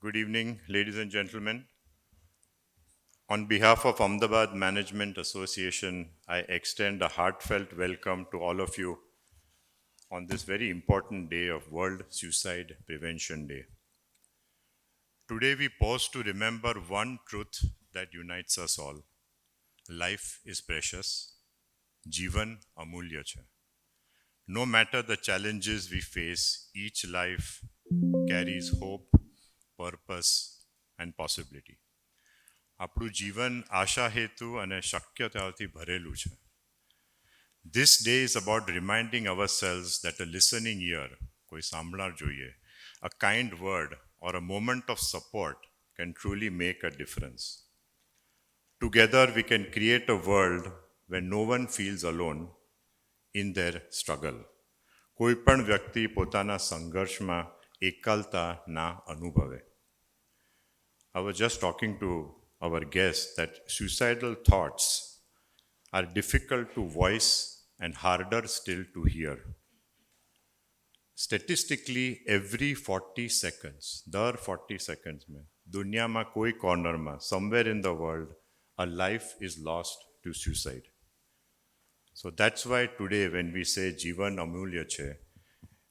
Good evening, ladies and gentlemen. On behalf of Ahmedabad Management Association, I extend a heartfelt welcome to all of you on this very important day of World Suicide Prevention Day. Today, we pause to remember one truth that unites us all. Life is precious. Jivan amulya છે. No matter the challenges we face, each life carries hope, purpose, and possibility. આપણું જીવન આશા હેતુ અને શક્યતાઓથી ભરેલું છે. This day is about reminding ourselves that a listening ear, કોઈ સાંભળનાર જોઈએ, a kind word or a moment of support can truly make a difference. Together we can create a world where no one feels alone in their struggle. કોઈ પણ વ્યક્તિ પોતાના સંઘર્ષમાં એકલતા ના અનુભવે. I was just talking to our guests that suicidal thoughts are difficult to voice and harder still to hear. Statistically, every 40 seconds, દર 40 seconds में दुनियाમાં કોઈ cornerમાં, somewhere in the world, a life is lost to suicide. So that's why today when we say Jivan Amulya છે,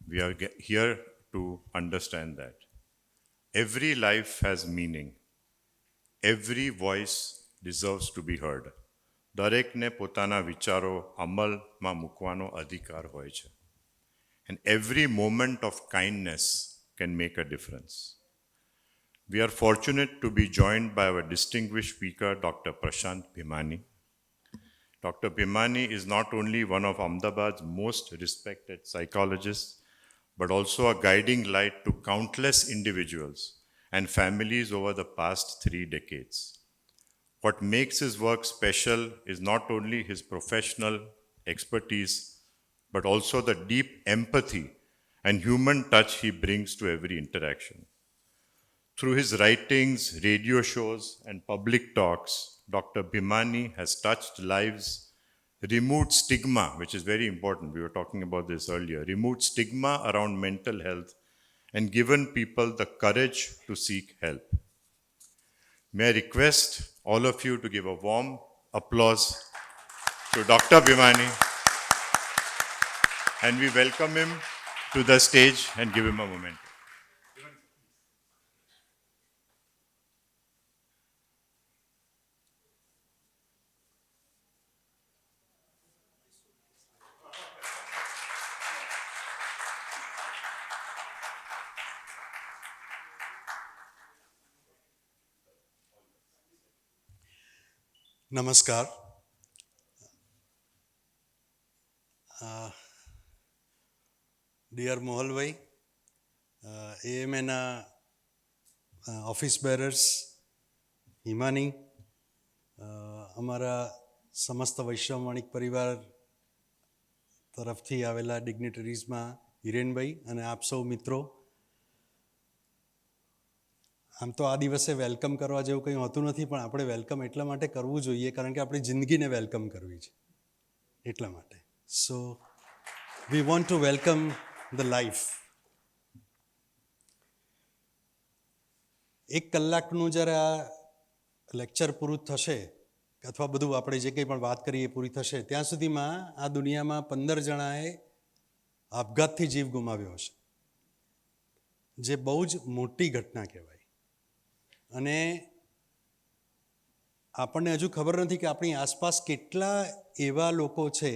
we are here to understand that. Every life has meaning. Every voice deserves to be heard. દરેકને પોતાના વિચારો અમલમાં મૂકવાનો અધિકાર હોય છે. And every moment of kindness can make a difference. We are fortunate to be joined by our distinguished speaker, Dr. Prashant Bhimani. Dr. Bhimani is not only one of Ahmedabad's most respected psychologists, but also a guiding light to countless individuals and families over the past 3 decades. What makes his work special is not only his professional expertise, but also the deep empathy and human touch he brings to every interaction. Through his writings, radio shows, and public talks, Dr. Bhimani has touched lives, removed stigma, which is very important. We were talking about this earlier. Removed stigma around mental health and given people the courage to seek help. May I request all of you to give a warm applause to Dr. Bhimani, and we welcome him to the stage and give him a moment. નમસ્કાર. Dear મોહલભાઈ, એએમએના office bearers, Himani, અમારા સમસ્ત વૈશ્વમાણિક પરિવાર તરફથી આવેલા ડિગ્નેટરીઝમાં હિરેનભાઈ અને આપ સૌ મિત્રો. આમ તો આ દિવસે વેલકમ કરવા જેવું કંઈ હોતું નથી, પણ આપણે વેલકમ એટલા માટે કરવું જોઈએ કારણ કે આપણી જિંદગીને વેલકમ કરવી છે, એટલા માટે. So we want to welcome the life. 1 કલાકનું જ્યારે આ લેક્ચર પૂરું થશે અથવા બધું આપણે જે કંઈ પણ વાત કરીએ પૂરી થશે, ત્યાં સુધીમાં આ દુનિયામાં 15 જણાએ આપઘાતથી જીવ ગુમાવ્યો હશે, જે બહુ જ મોટી ઘટના કહેવાય. અને આપણને હજુ ખબર નથી કે આપણી આસપાસ કેટલા એવા લોકો છે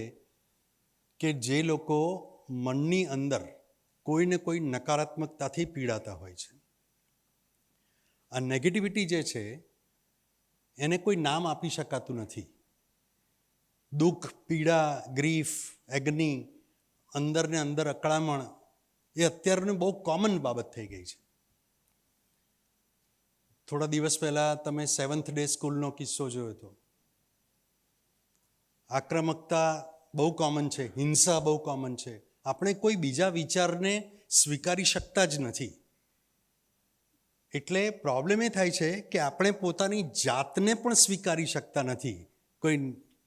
કે જે લોકો મનની અંદર કોઈને કોઈ નકારાત્મકતાથી પીડાતા હોય છે. આ નેગેટિવિટી જે છે એને કોઈ નામ આપી શકાતું નથી. દુઃખ, પીડા, ગ્રીફ, એગ્ની, અંદરને અંદર અકળામણ એ અત્યારની બહુ કોમન બાબત થઈ ગઈ છે. થોડા દિવસ પહેલાં તમે 7th ડે સ્કૂલનો કિસ્સો જોયો હતો. આક્રમકતા બહુ કોમન છે, હિંસા બહુ કોમન છે. આપણે કોઈ બીજા વિચારને સ્વીકારી શકતા જ નથી. એટલે પ્રોબ્લેમ એ થાય છે કે આપણે પોતાની જાતને પણ સ્વીકારી શકતા નથી. કોઈ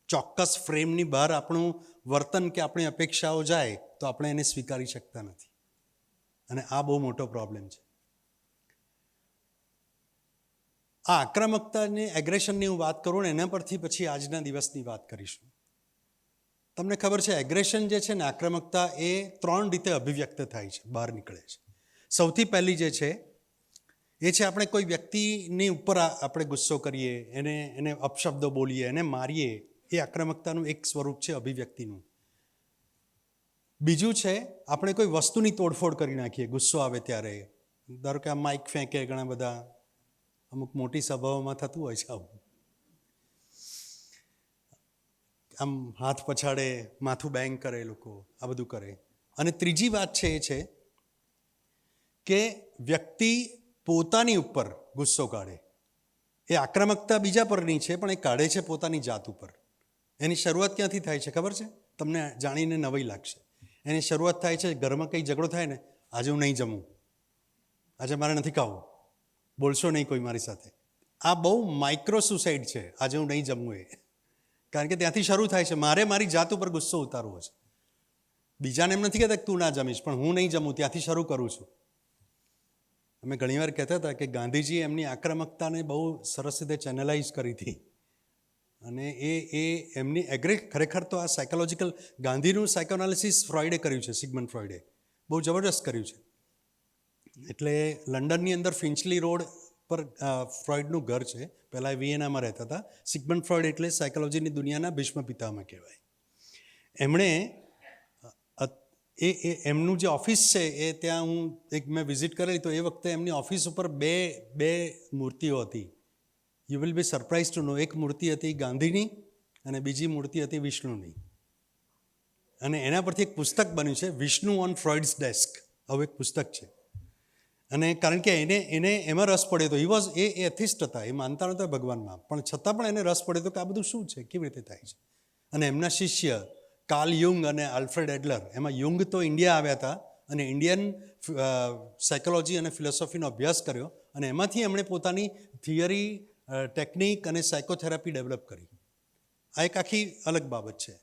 ચોક્કસ ફ્રેમની બહાર આપણું વર્તન કે આપણી અપેક્ષાઓ જાય તો આપણે એને સ્વીકારી શકતા નથી, અને આ બહુ મોટો પ્રોબ્લેમ છે. આ આક્રમકતાને એગ્રેશનની હું વાત કરું ને એના પરથી પછી આજના દિવસની વાત કરીશું. તમને ખબર છે એગ્રેશન જે છે ને આક્રમકતા એ 3 રીતે અભિવ્યક્ત થાય છે, બહાર નીકળે છે. સૌથી પહેલી જે છે એ છે આપણે કોઈ વ્યક્તિની ઉપર આપણે ગુસ્સો કરીએ, એને અપશબ્દો બોલીએ, એને મારીએ, એ આક્રમકતાનું એક સ્વરૂપ છે અભિવ્યક્તિનું. બીજું છે આપણે કોઈ વસ્તુની તોડફોડ કરી નાખીએ ગુસ્સો આવે ત્યારે. ધારો કે આ માઇક ફેંકે, ઘણા બધા અમુક મોટી સભાઓમાં થતું હોય છે આવું, આમ હાથ પછાડે, માથું બેંગ કરે, લોકો આ બધું કરે. અને ત્રીજી વાત છે એ છે કે વ્યક્તિ પોતાની ઉપર ગુસ્સો કાઢે. એ આક્રમકતા બીજા પરની છે પણ એ કાઢે છે પોતાની જાત ઉપર. એની શરૂઆત ક્યાંથી થાય છે ખબર છે તમને? જાણીને નવાઈ લાગશે. એની શરૂઆત થાય છે ઘરમાં કંઈ ઝઘડો થાય ને, આજે હું નહીં જમું, આજે મારે નથી ખાવું, બોલશો નહીં કોઈ મારી સાથે. આ બહુ માઇક્રો સુસાઇડ છે, આજે હું નહીં જમવું એ. કારણ કે ત્યાંથી શરૂ થાય છે. મારે મારી જાત ઉપર ગુસ્સો ઉતારવો છે. બીજાને એમ નથી કહેતા કે તું ના જમીશ, પણ હું નહીં જમું ત્યાંથી શરૂ કરું છું. અમે ઘણીવાર કહેતા હતા કે ગાંધીજી એમની આક્રમકતાને બહુ સરસ રીતે ચેનલાઇઝ કરી હતી. અને એ એમની ખરેખર તો આ સાયકોલોજીકલ ગાંધીનું સાયકોએનાલિસિસ ફ્રોઈડે કર્યું છે, સિગમન્ડ ફ્રોઈડે બહુ જબરજસ્ત કર્યું છે. એટલે લંડનની અંદર ફિન્ચલી રોડ પર ફ્રોઈડનું ઘર છે. પહેલાં એ વિયેનામાં રહેતા હતા. સિગમન્ડ ફ્રોઈડ એટલે સાયકોલોજીની દુનિયાના ભીષ્મ પિતામહ કહેવાય. એમણે એમનું જે ઓફિસ છે એ ત્યાં મેં વિઝિટ કરેલી, તો એ વખતે એમની ઓફિસ ઉપર બે મૂર્તિઓ હતી. You will be surprise to know. એક મૂર્તિ હતી ગાંધીની અને બીજી મૂર્તિ હતી વિષ્ણુની. અને એના પરથી એક પુસ્તક બન્યું છે, વિષ્ણુ ઓન ફ્રોઈડ્સ ડેસ્ક. આવું એક પુસ્તક છે. અને કારણ કે એને એમાં રસ પડ્યો હતો. એ એથિસ્ટ હતા, એ માનતા નહોતા ભગવાનમાં, પણ છતાં પણ એને રસ પડ્યો હતો કે આ બધું શું છે, કેવી રીતે થાય છે. અને એમના શિષ્ય કાર્લ યુંગ અને આલ્ફ્રેડ એડલર, એમાં યુંગ તો ઇન્ડિયા આવ્યા હતા અને ઇન્ડિયન સાયકોલોજી અને ફિલોસોફીનો અભ્યાસ કર્યો, અને એમાંથી એમણે પોતાની થિયરી, ટેકનિક અને સાયકોથેરાપી ડેવલપ કરી. આ એક આખી અલગ બાબત છે.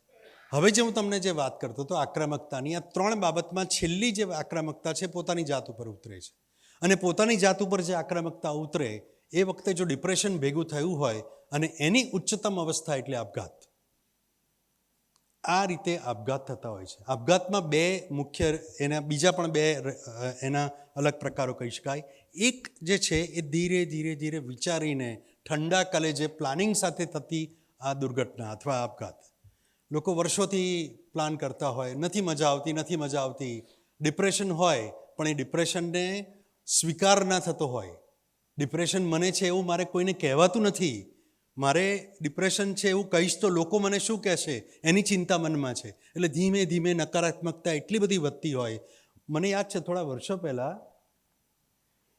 હવે જે હું તમને જે વાત કરતો હતો આક્રમકતાની, આ 3 બાબતમાં છેલ્લી જે આક્રમકતા છે પોતાની જાત ઉપર ઉતરે છે. અને પોતાની જાત ઉપર જે આક્રમકતા ઉતરે એ વખતે જો ડિપ્રેશન ભેગું થયું હોય અને એની ઉચ્ચતમ અવસ્થા એટલે આપઘાત. આ રીતે આપઘાત થતા હોય છે. આપઘાતમાં 2 મુખ્ય, એના બીજા પણ 2 એના અલગ પ્રકારો કહી શકાય. એક જે છે એ ધીરે ધીરે ધીરે વિચારીને ઠંડા કલેજે પ્લાનિંગ સાથે થતી આ દુર્ઘટના અથવા આપઘાત. લોકો વર્ષોથી પ્લાન કરતા હોય, નથી મજા આવતી, ડિપ્રેશન હોય પણ એ ડિપ્રેશનને સ્વીકાર ના થતો હોય. ડિપ્રેશન મને છે એવું મારે કોઈને કહેવાતું નથી. મારે ડિપ્રેશન છે એવું કહીશ તો લોકો મને શું કહેશે, એની ચિંતા મનમાં છે. એટલે ધીમે ધીમે નકારાત્મકતા એટલી બધી વધતી હોય. મને યાદ છે થોડા વર્ષો પહેલાં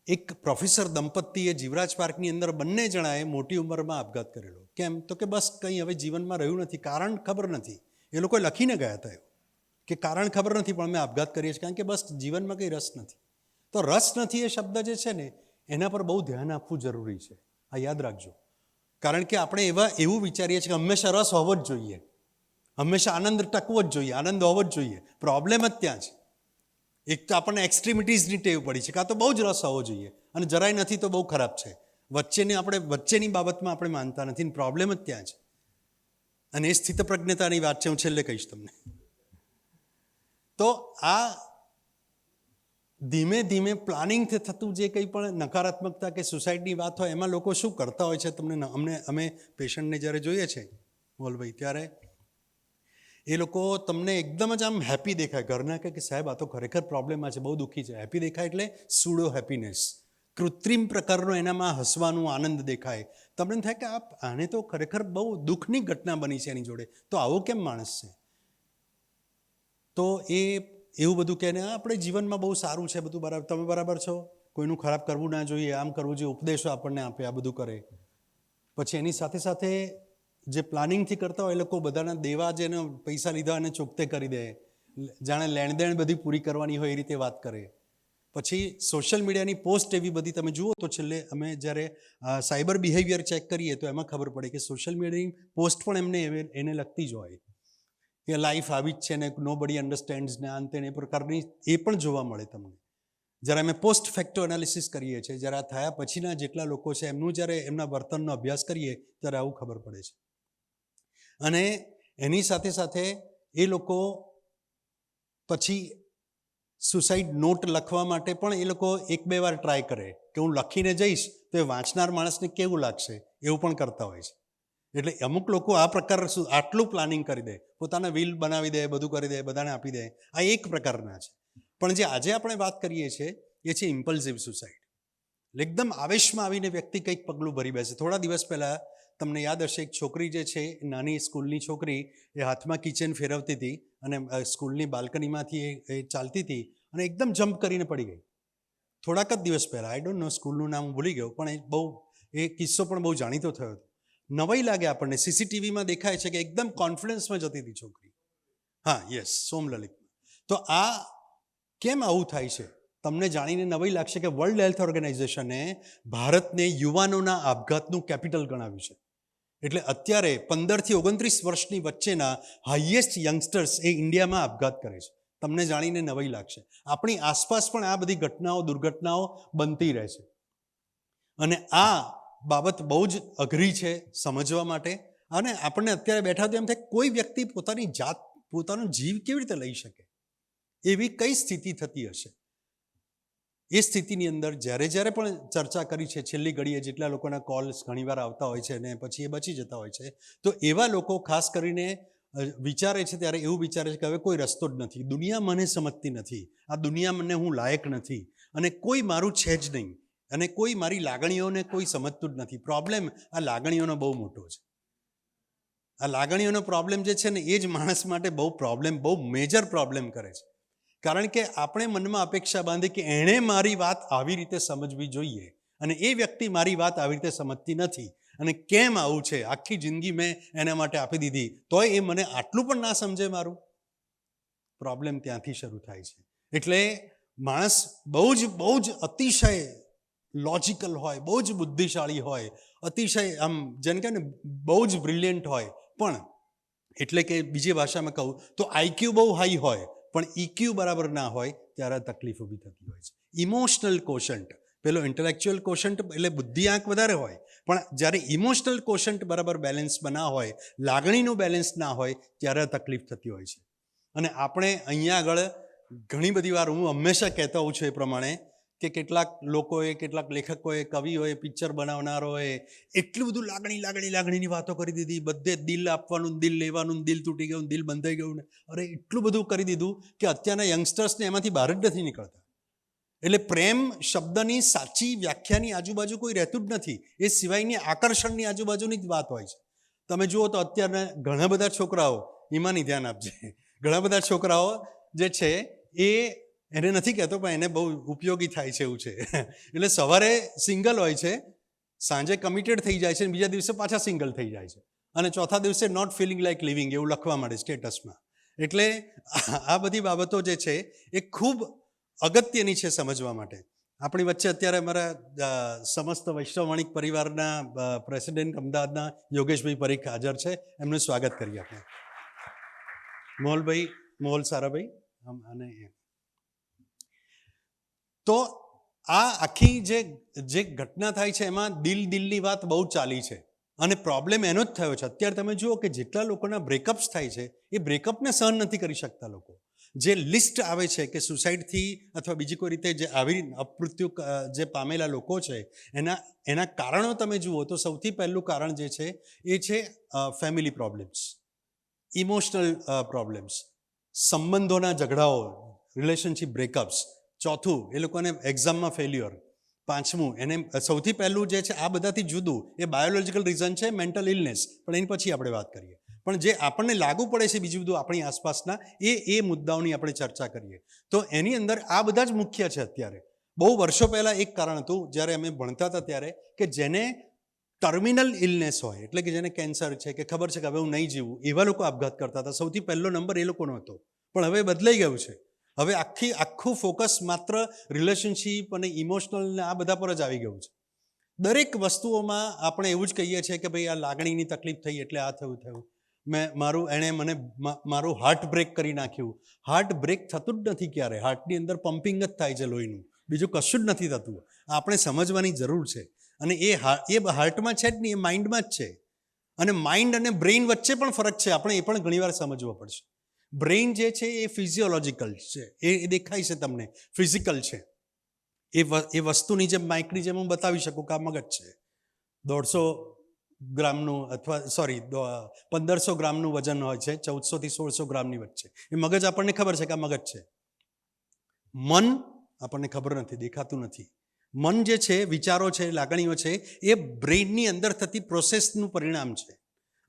એક પ્રોફેસર દંપતીએ જીવરાજ પાર્કની અંદર બંને જણાએ મોટી ઉંમરમાં આપઘાત કરેલો. કેમ? તો કે બસ કંઈ હવે જીવનમાં રહ્યું નથી, કારણ ખબર નથી. એ લોકોએ લખીને ગયા હતા એવું કે કારણ ખબર નથી પણ અમે આપઘાત કરીએ છીએ કારણ કે બસ જીવનમાં કંઈ રસ નથી. તો રસ નથી એ શબ્દ જે છે ને એના પર બહુ ધ્યાન આપવું જરૂરી છે. આ યાદ રાખજો. કારણ કે આપણે એવું વિચારીએ છીએ કે હંમેશા રસ હોવો જ જોઈએ, હંમેશા આનંદ ટકવો જ જોઈએ, આનંદ હોવો જ જોઈએ. પ્રોબ્લેમ જ ત્યાં છે. એક તો આપણને એક્સ્ટ્રીમિટીઝની ટેવ પડી છે, કાં તો બહુ જ રસ હોવો જોઈએ અને જરાય નથી તો બહુ ખરાબ છે. વચ્ચેની બાબતમાં આપણે માનતા નથી. પ્રોબ્લેમ જ ત્યાં છે. અને એ સ્થિતપ્રજ્ઞતાની વાત છે, હું છેલ્લે કહીશ તમને. તો આ ધીમે ધીમે પ્લાનિંગથી થતું જે કંઈ પણ નકારાત્મકતા કે સુસાઇડની વાત હોય એમાં લોકો શું કરતા હોય છે અમે પેશન્ટને જ્યારે જોઈએ છે મોલભાઈ, ત્યારે એ લોકો તમને એકદમ જ આમ હેપી દેખાય. ઘરના કે સાહેબ આ તો ખરેખર પ્રોબ્લેમમાં છે, બહુ દુઃખી છે. હેપી દેખાય એટલે સ્યુડો હેપીનેસ, કૃત્રિમ પ્રકારનો એનામાં હસવાનું આનંદ દેખાય. તમને થાય કે આને તો ખરેખર બહુ દુઃખની ઘટના બની છે એની જોડે, તો આવો કેમ માણસ છે? તો એવું બધું કહે ને આપણે જીવનમાં બહુ સારું છે, બધું બરાબર, તમે બરાબર છો, કોઈનું ખરાબ કરવું ના જોઈએ, આમ કરવું જોઈએ, ઉપદેશો આપણને આપે, આ બધું કરે. પછી એની સાથે સાથે જે પ્લાનિંગથી કરતા હોય એ લોકો બધાના દેવા જેને પૈસા લીધા અને ચોખ્તે કરી દે, જાણે લેણદેણ બધી પૂરી કરવાની હોય એ રીતે વાત કરે. પછી સોશિયલ મીડિયાની પોસ્ટ એવી બધી તમે જુઓ તો છેલ્લે અમે જ્યારે સાયબર બિહેવિયર ચેક કરીએ તો એમાં ખબર પડે કે સોશિયલ મીડિયાની પોસ્ટ પણ એને લગતી જ હોય કે લાઈફ આવી જ છે ને નો બડી અન્ડરસ્ટેન્ડ્સ ને અંતે એ પ્રકારની એ પણ જોવા મળે તમને. જ્યારે અમે પોસ્ટ ફેક્ટો એનાલિસિસ કરીએ છીએ, જ્યારે આ થયા પછીના જેટલા લોકો છે એમનું જ્યારે એમના વર્તનનો અભ્યાસ કરીએ ત્યારે આવું ખબર પડે છે. અને એની સાથે સાથે એ લોકો પછી સુસાઇડ નોટ લખવા માટે પણ એ લોકો 1-2 વાર ટ્રાય કરે કે હું લખીને જઈશ તો એ વાંચનાર માણસને કેવું લાગશે, એવું પણ કરતા હોય છે. એટલે અમુક લોકો આ પ્રકાર આટલું પ્લાનિંગ કરી દે, પોતાના વિલ બનાવી દે, બધું કરી દે, બધાને આપી દે. આ એક પ્રકારના છે. પણ જે આજે આપણે વાત કરીએ છીએ એ છે ઇમ્પલ્સિવ સુસાઇડ. એકદમ આવેશમાં આવીને વ્યક્તિ કંઈક પગલું ભરી બેસે. થોડા દિવસ પહેલાં તમને યાદ હશે, એક છોકરી જે છે, નાની સ્કૂલની છોકરી, એ હાથમાં કિચન ફેરવતી હતી અને સ્કૂલની બાલ્કનીમાંથી એ ચાલતી હતી અને એકદમ જમ્પ કરીને પડી ગઈ. થોડાક જ દિવસ પહેલાં, આઈ ડોન્ટ નો સ્કૂલનું નામ ભૂલી ગયો, પણ એ કિસ્સો પણ બહુ જાણીતો થયો હતો. નવાઈ લાગે આપણને. સીસીટીવીમાં દેખાય છે કે એકદમ કોન્ફિડન્સમાં જતી હતી છોકરી. હા, યસ, સોમલલિત. તો આ કેમ આવું થાય છે તમને જાણીને નવાઈ લાગશે કે વર્લ્ડ હેલ્થ ઓર્ગેનાઇઝેશને ભારતને યુવાનોના આપઘાતનું કેપિટલ ગણાવ્યું છે. એટલે અત્યારે 15 થી 29 વર્ષની વચ્ચેના હાઈએસ્ટ યંગસ્ટર્સ એ ઇન્ડિયામાં આપઘાત કરે છે. તમને જાણીને નવાઈ લાગશે. આપણી આસપાસ પણ આ બધી ઘટનાઓ, દુર્ઘટનાઓ બનતી રહે છે. અને આ બાબત બહુ જ અઘરી છે સમજવા માટે. અને આપણને અત્યારે બેઠા તો એમ થાય કોઈ વ્યક્તિ પોતાનો જીવ કેવી રીતે લઈ શકે, એવી કઈ સ્થિતિ થતી હશે. એ સ્થિતિની અંદર જ્યારે પણ ચર્ચા કરી છે છેલ્લી ઘડીએ, જેટલા લોકોના કોલ્સ ઘણીવાર આવતા હોય છે અને પછી એ બચી જતા હોય છે, તો એવા લોકો ખાસ કરીને વિચારે છે ત્યારે એવું વિચારે છે કે હવે કોઈ રસ્તો જ નથી, દુનિયા મને સમજતી નથી, આ દુનિયા મને હું લાયક નથી અને કોઈ મારું છે જ નહીં અને કોઈ મારી લાગણીઓને કોઈ સમજતું જ નથી. પ્રોબ્લેમ આ લાગણીઓનો બહુ મોટો છે. આ લાગણીઓનો પ્રોબ્લેમ જે છે ને એ જ માણસ માટે બહુ મેજર પ્રોબ્લેમ કરે છે. કારણ કે આપણે મનમાં અપેક્ષા બાંધી કે એણે મારી વાત આવી રીતે સમજવી જોઈએ અને એ વ્યક્તિ મારી વાત આવી રીતે સમજતી નથી. અને કેમ આવું છે, આખી જિંદગી મેં એના માટે આપી દીધી તોય એ મને આટલું પણ ના સમજે મારું. પ્રોબ્લેમ ત્યાંથી શરૂ થાય છે. એટલે માણસ બહુ જ અતિશય લોજિકલ હોય, બહુ જ બુદ્ધિશાળી હોય, અતિશય આમ જેને કહે ને બહુ જ બ્રિલિયન્ટ હોય, પણ એટલે કે બીજી ભાષામાં કહું તો આઈક્યુ બહુ હાઈ હોય પણ ઇક્યુ બરાબર ના હોય ત્યારે તકલીફ ઊભી થતી હોય છે. ઇમોશનલ કોશન્ટ, પેલો ઇન્ટેલેક્ચ્યુઅલ કોશન્ટ એટલે બુદ્ધિ આંક વધારે હોય, પણ જ્યારે ઇમોશનલ કોશન્ટ બરાબર બેલેન્સમાં ના હોય, લાગણીનું બેલેન્સ ના હોય ત્યારે તકલીફ થતી હોય છે. અને આપણે અહીંયા આગળ ઘણી બધી વાર હું હંમેશા કહેતો હોઉં છું એ પ્રમાણે કે કેટલાક લોકોએ, કેટલાક લેખકોએ, કવિઓએ, પિક્ચર બનાવનારોએ એટલું બધું લાગણીની વાતો કરી દીધી, બધે દિલ આપવાનું, દિલ લેવાનું, દિલ તૂટી ગયું, દિલ બંધાઈ ગયું, અરે એટલું બધું કરી દીધું કે અત્યારના યંગસ્ટર્સને એમાંથી બહાર જ નથી નીકળતા. એટલે પ્રેમ શબ્દની સાચી વ્યાખ્યાની આજુબાજુ કોઈ રહેતું જ નથી, એ સિવાયની આકર્ષણની આજુબાજુની જ વાત હોય છે. તમે જુઓ તો અત્યારના ઘણા બધા છોકરાઓ, ઈમાની ધ્યાન આપજે, ઘણા બધા છોકરાઓ જે છે એને નથી કહેતો પણ એને બહુ ઉપયોગી થાય છે એવું છે. એટલે સવારે સિંગલ હોય છે, સાંજે કમિટેડ થઈ જાય છે અને બીજા દિવસે પાછા સિંગલ થઈ જાય છે અને ચોથા દિવસે નોટ ફિલિંગ લાઈક લિવિંગ એવું લખવા માંડે સ્ટેટસમાં. એટલે આ બધી બાબતો જે છે એ ખૂબ અગત્યની છે સમજવા માટે. આપણી વચ્ચે અત્યારે અમારા સમસ્ત વૈષ્ણવ પરિવારના પ્રેસિડેન્ટ અમદાવાદના યોગેશભાઈ પરીખ હાજર છે, એમનું સ્વાગત કરીએ આપણે. મોહલ સારાભાઈ અને તો આ આખી જે ઘટના થાય છે એમાં દિલની વાત બહુ ચાલી છે અને પ્રોબ્લેમ એનો જ થયો છે. અત્યારે તમે જુઓ કે જેટલા લોકોના બ્રેકઅપ્સ થાય છે એ બ્રેકઅપને સહન નથી કરી શકતા લોકો. જે લિસ્ટ આવે છે કે સુસાઇડથી અથવા બીજી કોઈ રીતે જે આવી અપમૃત્યુ જે પામેલા લોકો છે એના કારણો તમે જુઓ તો સૌથી પહેલું કારણ જે છે એ છે ફેમિલી પ્રોબ્લેમ્સ, ઇમોશનલ પ્રોબ્લેમ્સ, સંબંધોના ઝઘડાઓ, રિલેશનશિપ બ્રેકઅપ્સ. ચોથું, એ લોકોને એક્ઝામમાં ફેલ્યુઅર. પાંચમું, એને સૌથી પહેલું જે છે આ બધાથી જુદું એ બાયોલોજિકલ રીઝન છે મેન્ટલ ઇલનેસ, પણ એની પછી આપણે વાત કરીએ. પણ જે આપણને લાગુ પડે છે બીજું બધું આપણી આસપાસના એ મુદ્દાઓની આપણે ચર્ચા કરીએ. તો એની અંદર આ બધા જ મુખ્ય છે. અત્યારે બહુ વર્ષો પહેલાં એક કારણ હતું જ્યારે અમે ભણતા હતા ત્યારે કે જેને ટર્મિનલ ઇલનેસ હોય, એટલે કે જેને કેન્સર છે કે ખબર છે કે હવે હું નહીં જીવું, એવા લોકો આપઘાત કરતા હતા. સૌથી પહેલો નંબર એ લોકોનો હતો. પણ હવે બદલાઈ ગયું છે. હવે આખું ફોકસ માત્ર રિલેશનશિપ અને ઇમોશનલ ને આ બધા પર જ આવી ગયું છે. દરેક વસ્તુઓમાં આપણે એવું જ કહીએ છીએ કે ભાઈ આ લાગણીની તકલીફ થઈ એટલે આ થયું. મારું હાર્ટ બ્રેક કરી નાખ્યું. હાર્ટ બ્રેક થતું જ નથી ક્યારે. હાર્ટની અંદર પમ્પિંગ જ થાય છે લોહીનું. બીજું કશું જ નથી થતું. આપણે સમજવાની જરૂર છે. અને એ હાર્ટમાં છે જ નહીં, એ માઇન્ડમાં જ છે. અને માઇન્ડ અને બ્રેઇન વચ્ચે પણ ફરક છે, આપણે એ પણ ઘણીવાર સમજવો પડશે. બ્રેઇન જે છે એ ફિઝિયોલોજિકલ છે, એ દેખાય છે તમને, ફિઝિકલ છે. એ વસ્તુની જેમ માઇકની જેમ હું બતાવી શકું કે આ મગજ છે. 150 ગ્રામનું અથવા 1500 ગ્રામનું વજન હોય છે, 1400 થી 1600 ગ્રામની વચ્ચે. એ મગજ આપણને ખબર છે કે આ મગજ છે. મન આપણને ખબર નથી, દેખાતું નથી. મન જે છે, વિચારો છે, લાગણીઓ છે, એ બ્રેઇનની અંદર થતી પ્રોસેસનું પરિણામ છે.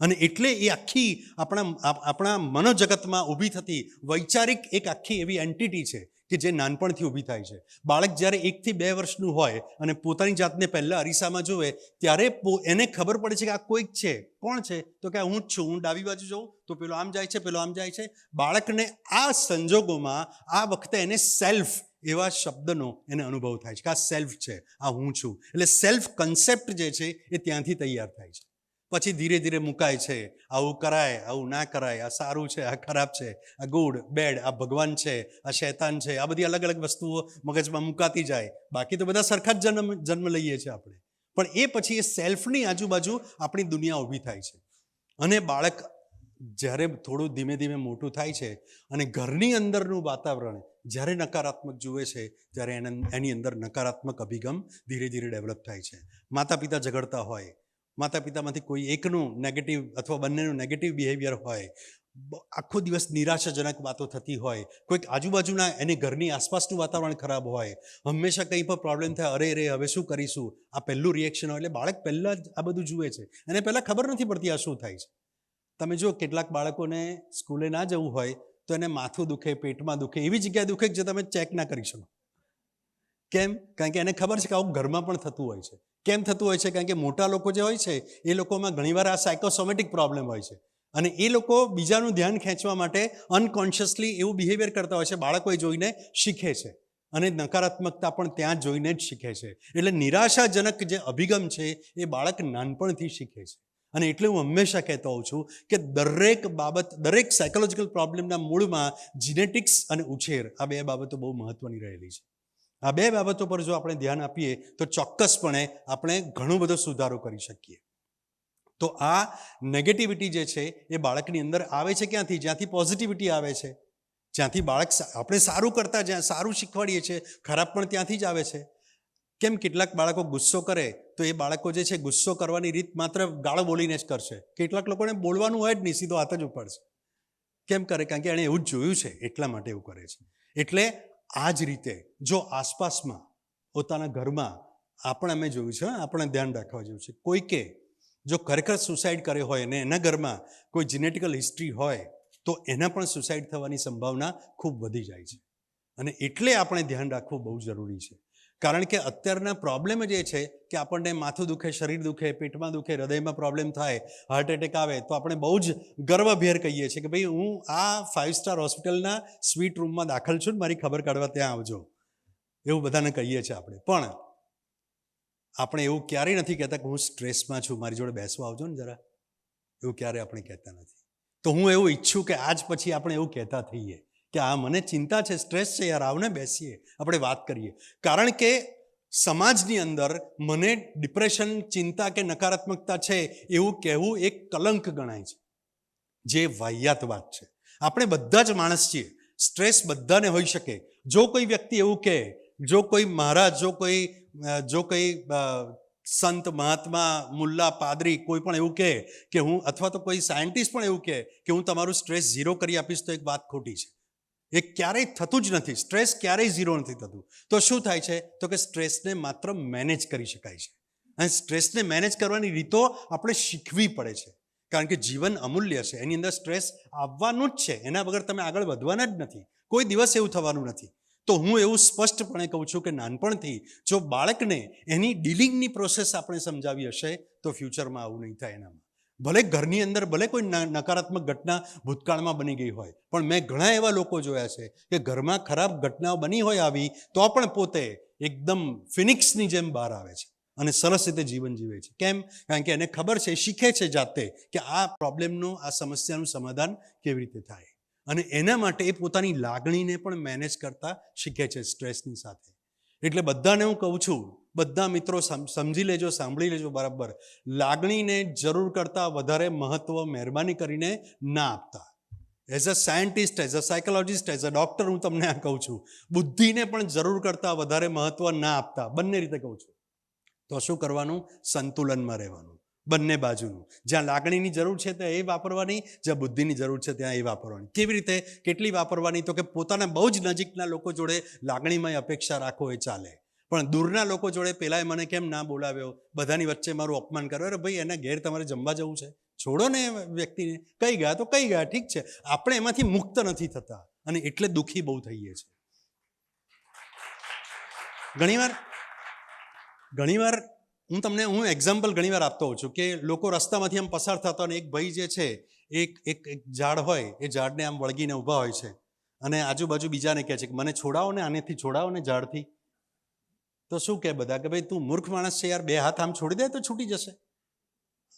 અને એટલે એ આખી આપણા મનોજગતમાં ઊભી થતી વૈચારિક એક આખી એવી એન્ટિટી છે કે જે નાનપણથી ઊભી થાય છે. બાળક જ્યારે 1 થી 2 વર્ષનું હોય અને પોતાની જાતને પહેલાં અરીસામાં જોવે ત્યારે એને ખબર પડે છે કે આ કોઈક છે. કોણ છે? તો કે હું જ છું. હું ડાબી બાજુ જોઉં તો પેલો આમ જાય છે, પેલો આમ જાય છે. બાળકને આ સંજોગોમાં આ વખતે એને સેલ્ફ એવા શબ્દનો એને અનુભવ થાય છે કે આ સેલ્ફ છે, આ હું છું. એટલે સેલ્ફ કન્સેપ્ટ જે છે એ ત્યાંથી તૈયાર થાય છે. પછી ધીરે ધીરે મુકાય છે, આવું કરાય, આવું ના કરાય, આ સારું છે, આ ખરાબ છે, આ ગુડ બેડ, આ ભગવાન છે, આ શૈતાન છે, આ બધી અલગ અલગ વસ્તુઓ મગજમાં મુકાતી જાય. બાકી તો બધા સરખા જ જન્મ લઈએ છીએ આપણે. પણ એ પછી એ સેલ્ફની આજુબાજુ આપણી દુનિયા ઊભી થાય છે. અને બાળક જ્યારે થોડું ધીમે ધીમે મોટું થાય છે અને ઘરની અંદરનું વાતાવરણ જ્યારે નકારાત્મક જુએ છે ત્યારે એની અંદર નકારાત્મક અભિગમ ધીરે ધીરે ડેવલપ થાય છે. માતા પિતા ઝઘડતા હોય, માતા પિતામાંથી કોઈ એકનું નેગેટિવ અથવા બંનેનું નેગેટિવ બિહેવિયર હોય, આખો દિવસ નિરાશાજનક વાતો થતી હોય, કોઈક આજુબાજુના એની ઘરની આસપાસનું વાતાવરણ ખરાબ હોય, હંમેશા કંઈ પણ પ્રોબ્લેમ થાય, અરે રે હવે શું કરીશું, આ પહેલું રિએક્શન હોય. એટલે બાળક પહેલાં જ આ બધું જુએ છે. એને પહેલાં ખબર નથી પડતી આ શું થાય છે. તમે જુઓ કેટલાક બાળકોને સ્કૂલે ના જવું હોય તો એને માથું દુખે, પેટમાં દુખે, એવી જગ્યાએ દુખે જે તમે ચેક ના કરી શકો. કેમ? કારણ કે એને ખબર છે કે આવું ઘરમાં પણ થતું હોય છે. કેમ થતું હોય છે? કારણ કે મોટા લોકો જે હોય છે એ લોકોમાં ઘણીવાર આ સાયકોસોમેટિક પ્રોબ્લેમ હોય છે અને એ લોકો બીજાનું ધ્યાન ખેંચવા માટે અનકોન્શિયસલી એવું બિહેવિયર કરતા હોય છે. બાળકો એ જોઈને શીખે છે અને નકારાત્મકતા પણ ત્યાં જોઈને જ શીખે છે. એટલે નિરાશાજનક જે અભિગમ છે એ બાળક નાનપણથી શીખે છે. અને એટલે હું હંમેશા કહેતો હોઉં છું કે દરેક સાયકોલોજીકલ પ્રોબ્લેમના મૂળમાં જીનેટિક્સ અને ઉછેર, આ 2 બાબતો બહુ મહત્વની રહેલી છે. આ 2 બાબતો પર જો આપણે ધ્યાન આપીએ તો ચોક્કસપણે આપણે ઘણો બધો સુધારો કરી શકીએ. તો આ નેગેટિવિટી જે છે એ બાળકની અંદર આવે છે ક્યાંથી? જ્યાંથી પોઝિટિવિટી આવે છે, જ્યાંથી બાળક આપણે સારું કરતા, જ્યાં સારું શીખવાડીએ છીએ, ખરાબ પણ ત્યાંથી જ આવે છે. કેમ? કેટલાક બાળકો ગુસ્સો કરે તો એ બાળકો જે છે ગુસ્સો કરવાની રીત માત્ર ગાળો બોલીને જ કરશે. કેટલાક લોકોને બોલવાનું હોય જ નહીં, સીધો હાથ જ ઉપાડશે. કેમ કરે? કારણ કે એણે એવું જ જોયું છે, એટલા માટે એવું કરે છે. એટલે આ જ રીતે જો આસપાસમાં, પોતાના ઘરમાં આપણે અમે જોયું છે, આપણે ધ્યાન રાખવા જેવું છે, કોઈકે જો ખરેખર સુસાઇડ કર્યો હોય અને એના ઘરમાં કોઈ જીનેટિકલ હિસ્ટ્રી હોય તો એના પણ સુસાઇડ થવાની સંભાવના ખૂબ વધી જાય છે. અને એટલે આપણે ધ્યાન રાખવું બહુ જરૂરી છે. કારણ કે અત્યારના પ્રોબ્લેમ જ એ છે કે આપણને માથું દુખે, શરીર દુખે, પેટમાં દુખે, હૃદયમાં પ્રોબ્લેમ થાય, હાર્ટ એટેક આવે તો આપણે બહુ જ ગર્વભેર કહીએ છીએ કે ભાઈ હું આ 5 સ્ટાર હોસ્પિટલના સ્વીટ રૂમમાં દાખલ છું, મારી ખબર કાઢવા ત્યાં આવજો, એવું બધાને કહીએ છીએ આપણે. પણ આપણે એવું ક્યારેય નથી કહેતા કે હું સ્ટ્રેસમાં છું, મારી જોડે બેસવા આવજો ને જરા. એવું ક્યારેય આપણે કહેતા નથી. તો હું એવું ઈચ્છું કે આજ પછી આપણે એવું કહેતા થઈએ કે આ મને ચિંતા છે, સ્ટ્રેસ છે યાર, આવને બેસીએ, આપણે વાત કરીએ. કારણ કે સમાજની અંદર મને ડિપ્રેશન, ચિંતા કે નકારાત્મકતા છે એવું કહેવું એક કલંક ગણાય છે, જે વાહિયાત વાત છે. આપણે બધા જ માણસ છીએ, સ્ટ્રેસ બધાને હોઈ શકે. જો કોઈ વ્યક્તિ એવું કહે, જો કોઈ મહારાજ, જો કોઈ સંત, મહાત્મા, મુલ્લા, પાદરી કોઈ પણ એવું કહે કે હું, અથવા તો કોઈ સાયન્ટિસ્ટ પણ એવું કહે કે હું તમારું સ્ટ્રેસ ઝીરો કરી આપીશ, તો એક વાત ખોટી છે. એ ક્યારેય થતું જ નથી. સ્ટ્રેસ ક્યારેય ઝીરો નથી થતું. તો શું થાય છે? તો કે સ્ટ્રેસને માત્ર મેનેજ કરી શકાય છે. અને સ્ટ્રેસને મેનેજ કરવાની રીતો આપણે શીખવી પડે છે. કારણ કે જીવન અમૂલ્ય છે, એની અંદર સ્ટ્રેસ આવવાનું જ છે. એના વગર તમે આગળ વધવાના જ નથી. કોઈ દિવસ એવું થવાનું નથી. તો હું એવું સ્પષ્ટપણે કહું છું કે નાનપણથી જો બાળકને એની ડીલિંગની પ્રોસેસ આપણે સમજાવી હશે તો ફ્યુચરમાં આવું નહીં થાય એનામાં. ભલે ઘરની અંદર ભલે કોઈ નકારાત્મક ઘટના ભૂતકાળમાં બની ગઈ હોય, પણ મેં ઘણા એવા લોકો જોયા છે કે ઘરમાં ખરાબ ઘટનાઓ બની હોય આવી, તો પણ પોતે એકદમ ફિનિક્સની જેમ બહાર આવે છે અને સરસ રીતે જીવન જીવે છે. કેમ? કારણ કે એને ખબર છે, શીખે છે જાતે કે આ પ્રોબ્લેમનું, આ સમસ્યાનું સમાધાન કેવી રીતે થાય. અને એના માટે એ પોતાની લાગણીને પણ મેનેજ કરતા શીખે છે સ્ટ્રેસની સાથે. એટલે બધાને હું કહું છું, બધા મિત્રો સમજી લેજો, સાંભળી લેજો બરાબર, લાગણીને જરૂર કરતાં વધારે મહત્વ મહેરબાની કરીને ના આપતા. As a scientist, as a psychologist, as a doctor હું તમને આ કહું છું, બુદ્ધિને પણ જરૂર કરતાં વધારે મહત્વ ના આપતા. બંને રીતે કહું છું. તો શું કરવાનું? સંતુલનમાં રહેવાનું, બંને બાજુનું. જ્યાં લાગણીની જરૂર છે ત્યાં એ વાપરવાની, જ્યાં બુદ્ધિની જરૂર છે ત્યાં એ વાપરવાની. કેવી રીતે, કેટલી વાપરવાની? તો કે પોતાના બહુ જ નજીકના લોકો જોડે લાગણીમય અપેક્ષા રાખો એ ચાલે, પણ દૂરના લોકો જોડે પેલાએ મને કેમ ના બોલાવ્યો, બધાની વચ્ચે મારું અપમાન કર્યું, અરે ભાઈ એના ઘેર તમારે જમવા જવું છે, છોડો ને એ વ્યક્તિને. કઈ ગયા તો કઈ ગયા, ઠીક છે. આપણે એમાંથી મુક્ત નથી થતા અને એટલે દુઃખી બહુ થઈએ છીએ. ઘણીવાર હું એક્ઝામ્પલ ઘણીવાર આપતો હોઉં છું કે લોકો રસ્તામાંથી આમ પસાર થતા અને એક ભાઈ જે છે એક ઝાડ હોય, એ ઝાડને આમ વળગીને ઊભા હોય છે અને આજુબાજુ બીજાને કહે છે કે મને છોડાવો ને, આનેથી છોડાવો ને ઝાડથી. તો શું કહે બધા કે ભાઈ તું મૂર્ખ માણસ છે યાર, બે હાથ આમ છોડી દે તો છૂટી જશે.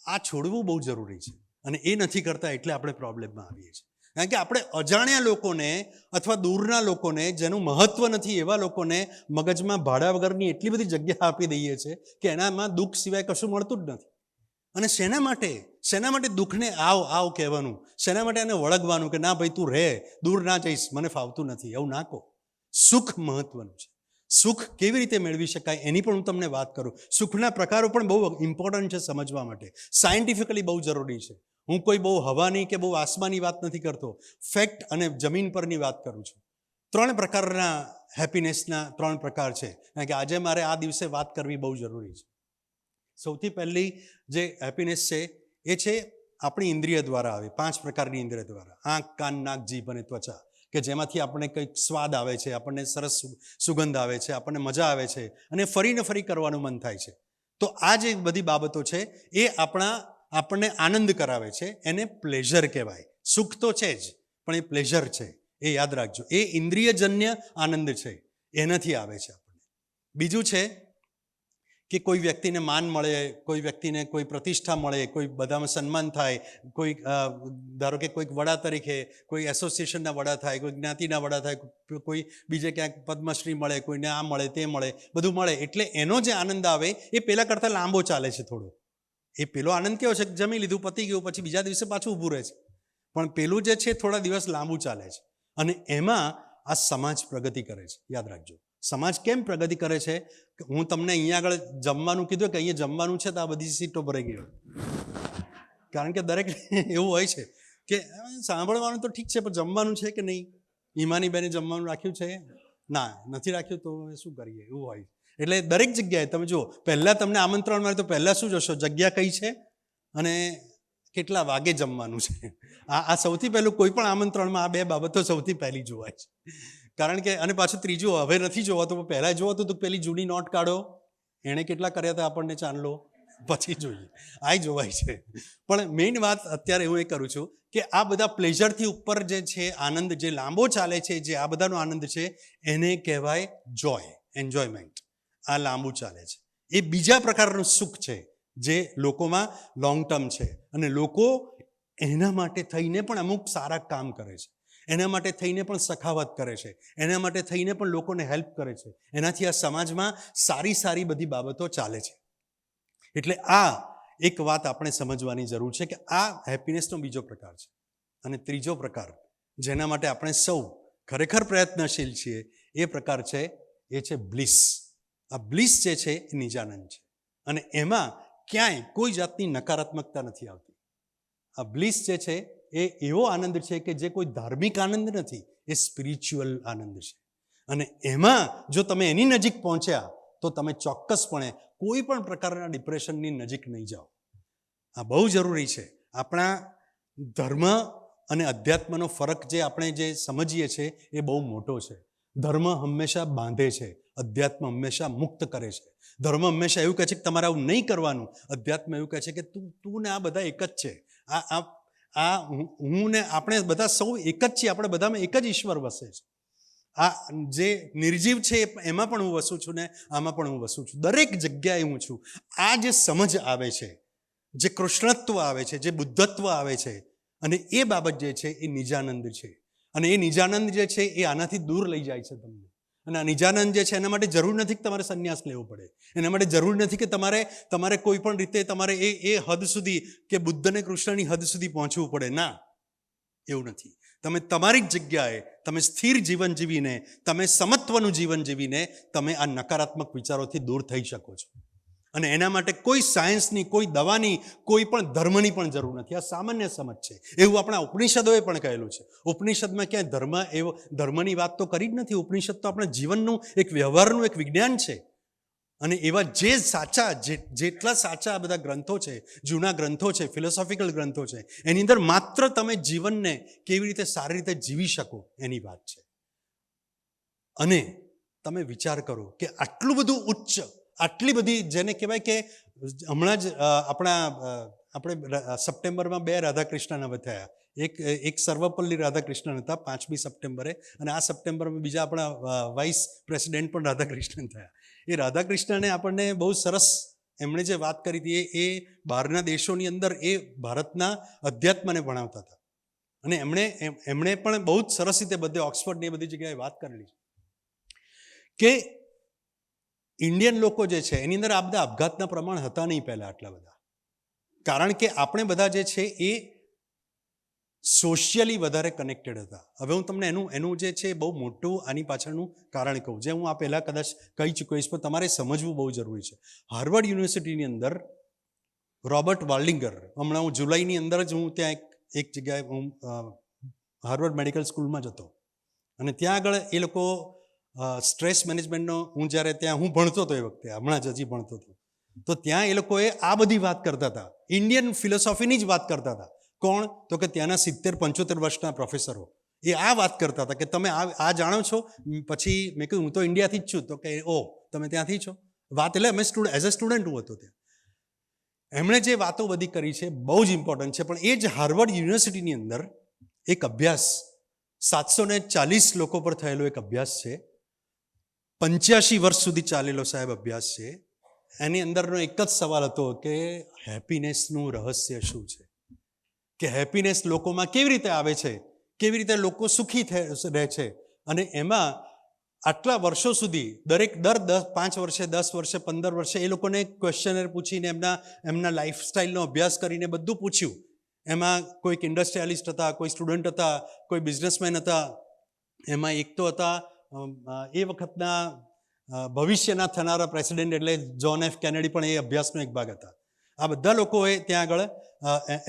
આ છોડવું બહુ જરૂરી છે અને એ નથી કરતા એટલે આપણે પ્રોબ્લેમમાં આવીએ છીએ. કારણ કે આપણે અજાણ્યા લોકોને અથવા દૂરના લોકોને, જેનું મહત્વ નથી એવા લોકોને મગજમાં ભાડા વગરની એટલી બધી જગ્યા આપી દઈએ છીએ કે એનામાં દુઃખ સિવાય કશું મળતું જ નથી. અને શેના માટે દુઃખને આવ કહેવાનું? શેના માટે એને વળગવાનું કે ના ભાઈ તું રહે, દૂર ના જઈશ, મને ફાવતું નથી, એવું ના કહો. સુખ મહત્વનું છે. સુખ કેવી રીતે મેળવી શકાય એની પણ હું તમને વાત કરું. સુખના પ્રકારો પણ બહુ ઇમ્પોર્ટન્ટ છે સમજવા માટે, સાયન્ટિફિકલી બહુ જરૂરી છે. હું કોઈ બહુ હવાની કે બહુ આસમાની વાત નથી કરતો, ફેક્ટ અને જમીન પરની વાત કરું છું. 3 પ્રકારના હેપીનેસના 3 પ્રકાર છે, કારણ કે આજે મારે આ દિવસે વાત કરવી બહુ જરૂરી છે. સૌથી પહેલી જે હેપીનેસ છે એ છે આપણી ઇન્દ્રિય દ્વારા આવે, 5 પ્રકારની ઇન્દ્રિય દ્વારા: આંખ, કાન, નાક, જીભ અને ત્વચા, કે જેમાંથી આપણને કંઈક સ્વાદ આવે છે, આપણને સરસ સુગંધ આવે છે, આપણને મજા આવે છે અને ફરીને ફરી કરવાનું મન થાય છે. તો આ જે બધી બાબતો છે એ આપણને આનંદ કરાવે છે, એને પ્લેઝર કહેવાય. સુખ તો છે જ, પણ એ પ્લેઝર છે, એ યાદ રાખજો. એ ઇન્દ્રિયજન્ય આનંદ છે, એનાથી આવે છે આપણને. બીજું છે કે કોઈ વ્યક્તિને માન મળે, કોઈ વ્યક્તિને કોઈ પ્રતિષ્ઠા મળે, કોઈ બધામાં સન્માન થાય, કોઈ ધારો કે કોઈક વડા તરીકે કોઈ એસોસિએશનના વડા થાય, કોઈ જ્ઞાતિના વડા થાય, કોઈ બીજે ક્યાંક પદ્મશ્રી મળે, કોઈને આ મળે તે મળે, બધું મળે, એટલે એનો જે આનંદ આવે એ પેલા કરતાં લાંબો ચાલે છે થોડો. એ પેલો આનંદ કેવો છે, જમી લીધું, પતી ગયું, પછી બીજા દિવસે પાછું ઊભું રહે છે. પણ પેલું જે છે થોડા દિવસ લાંબુ ચાલે છે અને એમાં આ સમાજ પ્રગતિ કરે છે. યાદ રાખજો, સમાજ કેમ પ્રગતિ કરે છે? હું તમને અહીંયા આગળ જમવાનું કીધું કે અહીંયા જમવાનું છે તો આ બધી સીટો ભરાઈ ગઈ હોય. કારણ કે દરેક એવું હોય છે કે સાંભળવાનું તો ઠીક છે પણ જમવાનું છે કે નહીં, ઈમાની બેને જમવાનું રાખ્યું છે, ના નથી રાખ્યું તો શું કરીએ, એવું હોય. એટલે દરેક જગ્યાએ તમે જુઓ, પહેલાં તમને આમંત્રણ મળે તો પહેલાં શું જોશો? જગ્યા કઈ છે અને કેટલા વાગે જમવાનું છે. આ સૌથી પહેલું કોઈ પણ આમંત્રણમાં આ 2 બાબતો સૌથી પહેલી જોવાય છે. કારણ કે અને પાછું ત્રીજું હવે નથી જોવાતું, પહેલાં જોવાતું તો પેલી જૂની નોટ કાઢો, એણે કેટલા કર્યા હતા આપણને ચાંદલો, પછી જોઈએ, આ જોવાય છે. પણ મેઇન વાત અત્યારે હું એ કરું છું કે આ બધા પ્લેઝરથી ઉપર જે છે આનંદ, જે લાંબો ચાલે છે, જે આ બધાનો આનંદ છે, એને કહેવાય જોય, એન્જોયમેન્ટ. આ લાંબુ ચાલે છે. એ બીજા પ્રકારનું સુખ છે જે લોકોમાં લોંગ ટર્મ છે અને લોકો એના માટે થઈને પણ અમુક સારા કામ કરે છે, એના માટે થઈને પણ સખાવત કરે છે, એના માટે થઈને પણ લોકોને હેલ્પ કરે છે. એનાથી આ સમાજમાં સારી બધી બાબતો ચાલે છે. એટલે આ એક વાત આપણે સમજવાની જરૂર છે કે આ હેપીનેસનો બીજો પ્રકાર છે. અને ત્રીજો પ્રકાર જેના માટે આપણે સૌ ખરેખર પ્રયત્નશીલ છીએ એ પ્રકાર છે, એ છે બ્લિસ. આ બ્લિસ જે છે એ નિજાનંદ છે અને એમાં ક્યાંય કોઈ જાતની નકારાત્મકતા નથી આવતી. આ બ્લિસ જે છે એ એવો આનંદ છે કે જે કોઈ ધાર્મિક આનંદ નથી, એ સ્પિરિચ્યુઅલ આનંદ છે. અને એમાં જો તમે એની નજીક પહોંચ્યા તો તમે ચોક્કસપણે કોઈ પણ પ્રકારના ડિપ્રેશનની નજીક નહીં જાઓ. આ બહુ જરૂરી છે. આપણા ધર્મ અને અધ્યાત્મનો ફરક જે આપણે જે સમજીએ છીએ એ બહુ મોટો છે. ધર્મ હંમેશા બાંધે છે, અધ્યાત્મ હંમેશા મુક્ત કરે છે. ધર્મ હંમેશા એવું કહે છે કે તમારે આવું નહીં કરવાનું, અધ્યાત્મ એવું કહે છે કે તું ને આ બધા એક જ છે. આ હું ને આપણે બધા સૌ એક જ છીએ, આપણે બધામાં એક જ ઈશ્વર વસે છે. આ જે નિર્જીવ છે એમાં પણ હું વસું છું ને આમાં પણ હું વસું છું, દરેક જગ્યાએ હું છું. આ જે સમજ આવે છે, જે કૃષ્ણત્વ આવે છે, જે બુદ્ધત્વ આવે છે, અને એ બાબત જે છે એ નિજાનંદ છે. અને એ નિજાનંદ જે છે એ આનાથી દૂર લઈ જાય છે તમને. અને આ નિજાનંદ જે છે એના માટે જરૂર નથી કે તમારે સંન્યાસ લેવો પડે, એના માટે જરૂર નથી કે તમારે કોઈ પણ રીતે તમારે એ હદ સુધી કે બુદ્ધ અને કૃષ્ણની હદ સુધી પહોંચવું પડે. ના, એવું નથી. તમે તમારી જ જગ્યાએ તમે સ્થિર જીવન જીવીને, તમે સમત્વનું જીવન જીવીને તમે આ નકારાત્મક વિચારોથી દૂર થઈ શકો છો. અને એના માટે કોઈ સાયન્સની, કોઈ દવાની, કોઈ પણ ધર્મની પણ જરૂર નથી. આ સામાન્ય સમજ છે. એવું આપણા ઉપનિષદોએ પણ કહેલું છે. ઉપનિષદમાં ક્યાંય ધર્મની વાત તો કરી જ નથી. ઉપનિષદ તો આપણા જીવનનું એક વ્યવહારનું એક વિજ્ઞાન છે. અને એવા જેટલા સાચા આ બધા ગ્રંથો છે, જૂના ગ્રંથો છે, ફિલોસોફિકલ ગ્રંથો છે, એની અંદર માત્ર તમે જીવનને કેવી રીતે સારી રીતે જીવી શકો એની વાત છે. અને તમે વિચાર કરો કે આટલું બધું ઉચ્ચ, આટલી બધી, જેને કહેવાય કે હમણાં જ આપણે સપ્ટેમ્બરમાં 2 રાધાકૃષ્ણન હવે થયા. એક સર્વપલ્લી રાધાકૃષ્ણન હતા 5મી સપ્ટેમ્બરે, અને આ સપ્ટેમ્બરમાં બીજા આપણા વાઇસ પ્રેસિડેન્ટ પણ રાધાકૃષ્ણન થયા. એ રાધાકૃષ્ણને આપણને બહુ સરસ એમણે જે વાત કરી હતી એ બહારના દેશોની અંદર એ ભારતના અધ્યાત્મને ભણાવતા હતા. અને એમણે પણ બહુ જ સરસ રીતે બધે ઓક્સફર્ડ ને એ બધી જગ્યાએ વાત કરેલી છે કે ઇન્ડિયન લોકો જે છે એની અંદર આ બધા આપઘાતના પ્રમાણ હતા નહીં પહેલાં આટલા બધા. કારણ કે આપણે બધા જે છે એ સોશિયલી વધારે કનેક્ટેડ હતા. હવે હું તમને એનું જે છે બહુ મોટું આની પાછળનું કારણ કહું, જે હું આ પહેલાં કદાચ કહી ચૂક્યો પણ તમારે સમજવું બહુ જરૂરી છે. હાર્વર્ડ યુનિવર્સિટીની અંદર રોબર્ટ વાલ્ડિંગર, હમણાં હું જુલાઈની અંદર જ હું ત્યાં એક જગ્યાએ હું હાર્વર્ડ મેડિકલ સ્કૂલમાં જ હતો, અને ત્યાં આગળ એ લોકો સ્ટ્રેસ મેનેજમેન્ટનો, હું ભણતો હતો એ વખતે, હમણાં જ હજી ભણતો હતો, તો ત્યાં એ લોકોએ આ બધી વાત કરતા હતા, ઇન્ડિયન ફિલોસોફીની જ વાત કરતા હતા. કોણ? તો કે ત્યાંના 70-75 વર્ષના પ્રોફેસરો એ આ વાત કરતા હતા કે તમે આ જાણો છો? પછી મેં કહ્યું હું તો ઇન્ડિયાથી જ છું. તો કે ઓ, તમે ત્યાંથી છો? વાત એટલે અમે એઝ અ સ્ટુડન્ટ હું હતો ત્યાં. એમણે જે વાતો બધી કરી છે બહુ જ ઇમ્પોર્ટન્ટ છે. પણ એ જ હાર્વર્ડ યુનિવર્સિટીની અંદર એક અભ્યાસ 740 લોકો પર થયેલો એક અભ્યાસ છે, 85 વર્ષ સુધી ચાલેલો સાહેબ અભ્યાસ છે. એની અંદરનો એક જ સવાલ હતો કે હેપીનેસનું રહસ્ય શું છે, કે હેપીનેસ લોકોમાં કેવી રીતે આવે છે, કેવી રીતે લોકો સુખી રહે છે. અને એમાં આટલા વર્ષો સુધી દર 5 વર્ષે, 10 વર્ષે, 15 વર્ષે એ લોકોને ક્વેશ્ચનર પૂછીને એમના લાઈફસ્ટાઈલનો અભ્યાસ કરીને બધું પૂછ્યું. એમાં કોઈક ઇન્ડસ્ટ્રીયાલિસ્ટ હતા, કોઈ સ્ટુડન્ટ હતા, કોઈ બિઝનેસમેન હતા, એમાં એક તો હતા એ વખતના ભવિષ્યના થનારા પ્રેસિડેન્ટ એટલે જ્હોન એફ કેનેડી, પણ એ અભ્યાસનો એક ભાગ હતા. આ બધા લોકોએ ત્યાં આગળ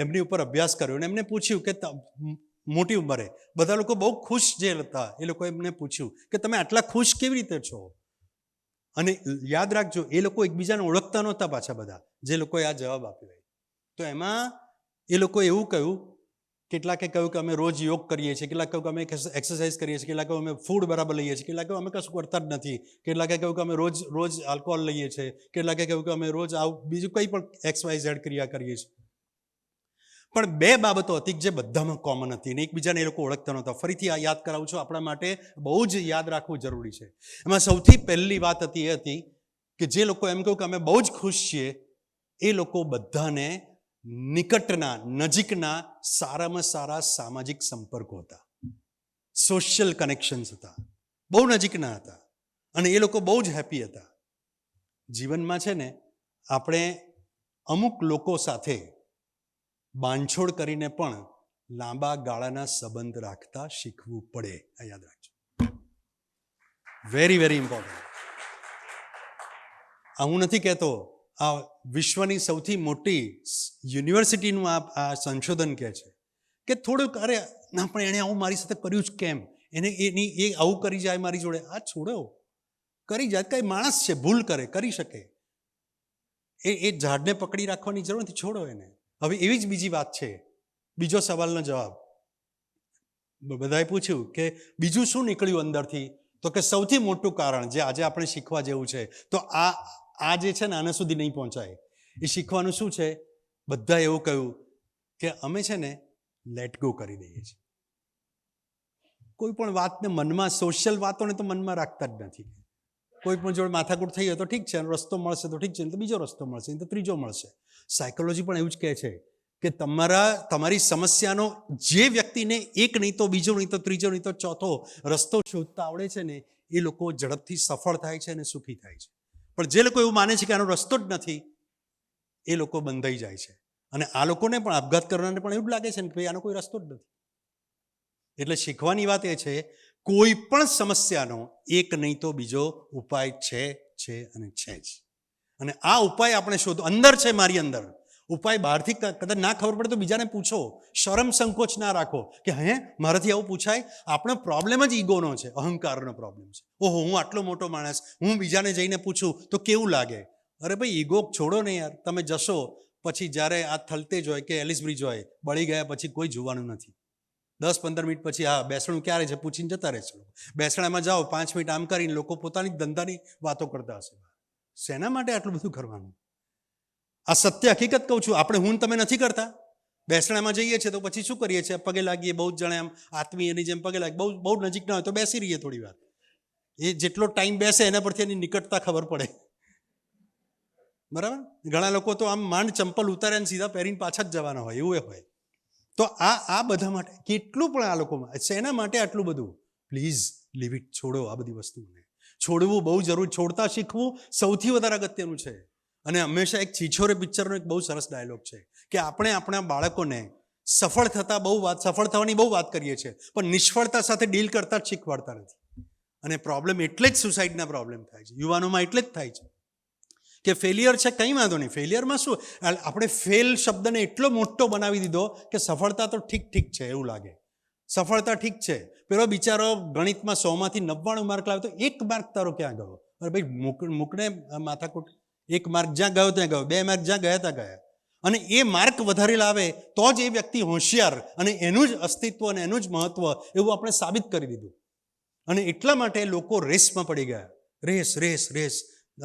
એમની ઉપર અભ્યાસ કર્યો અને એમને પૂછ્યું કે મોટી ઉંમરે બધા લોકો બહુ ખુશ જે હતા, એ લોકોએ એમને પૂછ્યું કે તમે આટલા ખુશ કેવી રીતે છો? અને યાદ રાખજો, એ લોકો એકબીજાને ઓળખતા નહોતા પાછા બધા જે લોકોએ આ જવાબ આપ્યો. તો એમાં એ લોકોએ એવું કહ્યું, કેટલાકે કહ્યું કે અમે રોજ યોગ કરીએ છીએ, કેટલાક કહ્યું કે અમે એક્સરસાઇઝ કરીએ છીએ, કેટલાક કહ્યું અમે ફૂડ બરાબર લઈએ છીએ, કેટલાક કહ્યું અમે કશું કરતા જ નથી, કેટલાકે કહ્યું કે અમે રોજ આલ્કોહોલ લઈએ છીએ, કેટલાકે કહ્યું કે અમે રોજ બીજું કંઈ પણ XYZ ક્રિયા કરીએ છીએ. પણ 2 બાબતો હતી જે બધામાં કોમન હતી અને એકબીજાને એ લોકો ઓળખતા નહોતા. ફરીથી આ યાદ કરાવું છું, આપણા માટે બહુ જ યાદ રાખવું જરૂરી છે. એમાં સૌથી પહેલી વાત હતી એ હતી કે જે લોકો એમ કહ્યું કે અમે બહુ જ ખુશ છીએ, એ લોકો બધાને નિકટના, નજીકના, સારામાં સારા સામાજિક સંપર્કો હતા, સોશિયલ કનેક્શન્સ હતા, બહુ નજીકના હતા, અને એ લોકો બહુ જ હેપી હતા. જીવનમાં છે ને આપણે અમુક લોકો સાથે બાંધછોડ કરીને પણ લાંબા ગાળાના સંબંધ રાખતા શીખવું પડે. આ યાદ રાખજો, વેરી વેરી ઇમ્પોર્ટન્ટ. હું નથી કહેતો, આ વિશ્વની સૌથી મોટી યુનિવર્સિટીનું આ સંશોધન કહે છે કે થોડુંક અરે ના પણ એણે આવું મારી સાથે કર્યું જ કેમ, એ આવું કરી જાય મારી જોડે. આ છોડો, કરી જાય, કઈ માણસ છે, ભૂલ કરે, કરી શકે. એ ઝાડને પકડી રાખવાની જરૂર નથી, છોડો એને. હવે એવી જ બીજી વાત છે, બીજો સવાલનો જવાબ બધાએ પૂછ્યું કે બીજું શું નીકળ્યું અંદરથી? તો કે સૌથી મોટું કારણ જે આજે આપણે શીખવા જેવું છે, તો આ જે છે ને આના સુધી નહીં પહોંચાય. એ શીખવાનું શું છે? બધાએ એવું કહ્યું કે અમે છે ને લેટ ગો કરી દઈએ છીએ. કોઈ પણ વાતને મનમાં, સોશિયલ વાતોને તો મનમાં રાખતા જ નથી. કોઈ પણ જોડે માથાકૂટ થઈ હોય તો ઠીક છે, રસ્તો મળશે તો ઠીક છે, તો બીજો રસ્તો મળશે, તો ત્રીજો મળશે. સાયકોલોજી પણ એવું જ કહે છે કે તમારી સમસ્યાનો જે વ્યક્તિને એક નહીં તો બીજો નહીં તો ત્રીજો નહીં તો ચોથો રસ્તો શોધતા આવડે છે ને, એ લોકો ઝડપથી સફળ થાય છે અને સુખી થાય છે. પણ જે લોકો એવું માને છે કે આનો રસ્તો જ નથી, એ લોકો બંધાઈ જાય છે. અને આ લોકોને પણ, આપઘાત કરનારને પણ એવું જ લાગે છે ને કે ભાઈ આનો કોઈ રસ્તો જ નથી. એટલે શીખવાની વાત એ છે, કોઈ પણ સમસ્યાનો એક નહીં તો બીજો ઉપાય છે અને છે જ. અને આ ઉપાય આપણે શોધો, અંદર છે, મારી અંદર. ઉપાય બહારથી કદાચ ના ખબર પડે તો બીજાને પૂછો. શરમ સંકોચ ના રાખો કે મારાથી આવું પૂછાય. આપણો પ્રોબ્લેમ જ ઈગોનો છે, અહંકારનો પ્રોબ્લેમ છે. ઓહો, હું આટલો મોટો માણસ, હું બીજાને જઈને પૂછું તો કેવું લાગે? અરે ભાઈ, ઈગો છોડો ને યાર. તમે જશો પછી જ્યારે આ થલતેજ હોય કે એલિસ બ્રિજ હોય, બળી ગયા પછી કોઈ જોવાનું નથી. 10-15 મિનિટ પછી બેસણું ક્યારે છે પૂછીને જતા રહેશે. બેસણામાં જાઓ, 5 મિનિટ આમ કરીને લોકો પોતાની ધંધાની વાતો કરતા હશે. શેના માટે આટલું બધું કરવાનું? આ સત્ય હકીકત કહું છું. આપણે હું તમે નથી કરતા. બેસણામાં જઈએ છીએ તો પછી શું કરીએ છીએ? પગે લાગીએ. બહુ જ જણે આમ આત્મીયની જેમ પગે લાગીએ. બહુ નજીક ના હોય તો બેસી રહીએ થોડી વાર. એ જેટલો ટાઈમ બેસે એના પરથી એની નિકટતા ખબર પડે. બરાબર? ઘણા લોકો તો આમ માંડ ચંપલ ઉતારે ને સીધા પહેરીને પાછા જ જવાના હોય, એવું હોય. તો આ બધા માટે કેટલું પણ આ લોકોમાં શેના માટે આટલું બધું? Please leave it. છોડો આ બધી વસ્તુઓને. છોડવું બહુ જરૂરી. છોડતા શીખવું સૌથી વધારે અગત્યનું છે. અને હંમેશા એક છીછોરે પિક્ચરનો એક બહુ સરસ ડાયલોગ છે કે આપણે આપણા બાળકોને સફળ થવાની બહુ વાત કરીએ છીએ, પણ નિષ્ફળતા સાથે ડીલ કરતા જ શીખવાડતા નથી. અને પ્રોબ્લેમ એટલે જ સુસાઇડના પ્રોબ્લેમ થાય છે યુવાનોમાં. એટલે જ થાય છે કે ફેલિયર છે, કંઈ વાંધો નહીં. ફેલિયરમાં શું, આપણે ફેલ શબ્દને એટલો મોટો બનાવી દીધો કે સફળતા તો ઠીક છે એવું લાગે. સફળતા ઠીક છે. પેલો બિચારો ગણિતમાં 100માંથી 99 માર્ક લાવ્યો તો 1 માર્ક તારો ક્યાં ગયો? અરે ભાઈ, મૂકને માથાકૂટ. 1 માર્ક જ્યાં ગયો ત્યાં ગયો, 2 માર્ક જ્યાં ગયા ત્યાં ગયા. અને એ માર્ક વધારે લાવે તો જ એ વ્યક્તિ હોશિયાર અને એનું જ અસ્તિત્વ અને એનું જ મહત્વ એવું આપણે સાબિત કરી દીધું. અને એટલા માટે લોકો રેસમાં પડી ગયા. રેસ.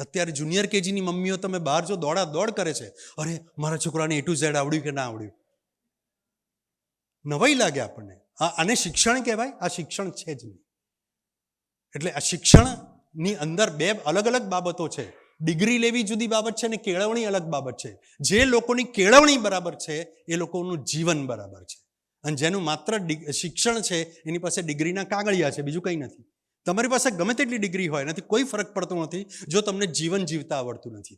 અત્યારે જુનિયર કેજીની મમ્મીઓ તમે બહાર જો દોડ કરે છે, અરે મારા છોકરાને A to Z આવડ્યું કે ના આવડ્યું. નવાઈ લાગે આપણને. આને શિક્ષણ કહેવાય? આ શિક્ષણ છે જ નહીં. એટલે આ શિક્ષણની અંદર 2 અલગ અલગ બાબતો છે. ડિગ્રી લેવી જુદી બાબત છે અને કેળવણી અલગ બાબત છે. જે લોકોની કેળવણી બરાબર છે એ લોકોનું જીવન બરાબર છે. અને જેનું માત્ર શિક્ષણ છે એની પાસે ડિગ્રીના કાગળિયા છે, બીજું કંઈ નથી. તમારી પાસે ગમે તેટલી ડિગ્રી હોય, નથી કોઈ ફરક પડતો નથી જો તમને જીવન જીવતા આવડતું નથી.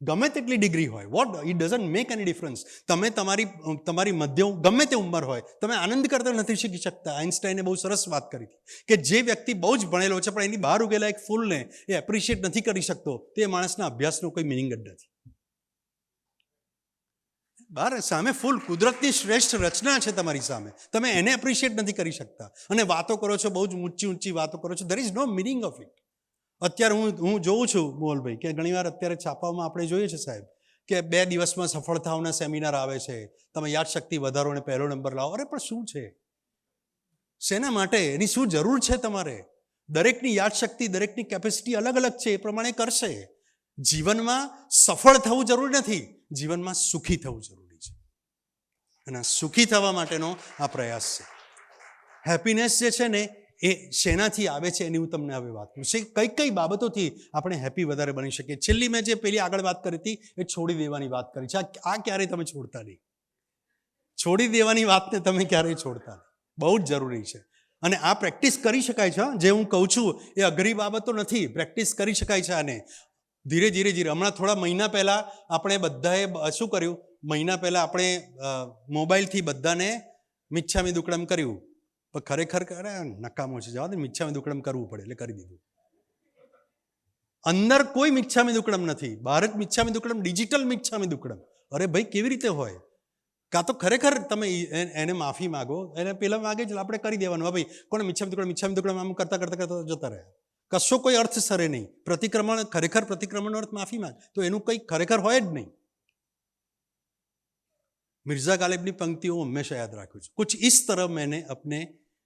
ગમે તેટલી ડિગ્રી હોય, it doesn't make any difference. તમે તમારી મધ્ય ગમે તે ઉંમર હોય, તમે આનંદ કરતા નથી શીખી શકતા. આઇન્સ્ટાઈને બહુ સરસ વાત કરી હતી કે જે વ્યક્તિ બહુ જ ભણેલો છે પણ એની બહાર ઉગેલા એક ફૂલને એ એપ્રિશિએટ નથી કરી શકતો, તે માણસના અભ્યાસનો કોઈ મિનિંગ જ નથી. બહાર સામે ફૂલ, કુદરતની શ્રેષ્ઠ રચના છે તમારી સામે, તમે એને એપ્રિશિએટ નથી કરી શકતા અને વાતો કરો છો, બહુ જ ઊંચી વાતો કરો છો. There is no meaning of it. અત્યારે હું જોઉં છું મોહલભાઈ કે ઘણીવાર અત્યારે છાપામાં આપણે જોઈએ છે સાહેબ કે 2 દિવસમાં સફળતાઓના સેમિનાર આવે છે, તમે યાદશક્તિ વધારો અને પહેલો નંબર લાવો. અરે પણ શું છે? શેના માટે? એની શું જરૂર છે તમારે? દરેકની યાદશક્તિ, દરેકની કેપેસિટી અલગ અલગ છે, એ પ્રમાણે કરશે. જીવનમાં સફળ થવું જરૂરી નથી, જીવનમાં સુખી થવું જરૂરી છે. અને સુખી થવા માટેનો આ પ્રયાસ છે. હેપીનેસ જે છે ને એ શેનાથી આવે છે એની હું તમને હવે વાત કરું. કઈ બાબતોથી આપણે હેપી વધારે બની શકીએ? છેલ્લી મેં જે પેલી આગળ વાત કરી હતી એ છોડી દેવાની વાત કરી છે. આ ક્યારેય તમે છોડતા નહીં. છોડી દેવાની વાતને તમે ક્યારેય છોડતા નહીં. બહુ જ જરૂરી છે. અને આ પ્રેક્ટિસ કરી શકાય છે. જે હું કહું છું એ અઘરી બાબતો નથી. પ્રેક્ટિસ કરી શકાય છે આને ધીરે ધીરે. હમણાં થોડા મહિના પહેલાં આપણે બધાએ શું કર્યું? મહિના પહેલાં આપણે મોબાઈલથી બધાને મિચ્છામી દુક્કડમ કર્યું. પણ ખરેખર નકામો છે, જવા દે. મિચ્છામી દુક્કડમ કરવું પડે એટલે કરી દીધું. અંદર કોઈ મિચ્છામી દુક્કડમ નથી. ભારત મિચ્છામી દુક્કડમ, ડિજિટલ મિચ્છામી દુક્કડમ. અરે ભાઈ, કેવી રીતે હોય? કાં તો ખરેખર તમે એને માફી માગો, એને પેલા માગે છે આપણે કરી દેવાનું. હા ભાઈ, કોને મિચ્છામી દુક્કડમ આમ કરતા જતા રહ્યા. કશો કોઈ અર્થ સરે નહીં. પ્રતિક્રમણનો અર્થ માફી માંગ, તો એનું કંઈ ખરેખર હોય જ નહીં. मिर्जा गालिबની पंक्तियों हमेशा याद रखूँ. कुछ इस तरह मैंने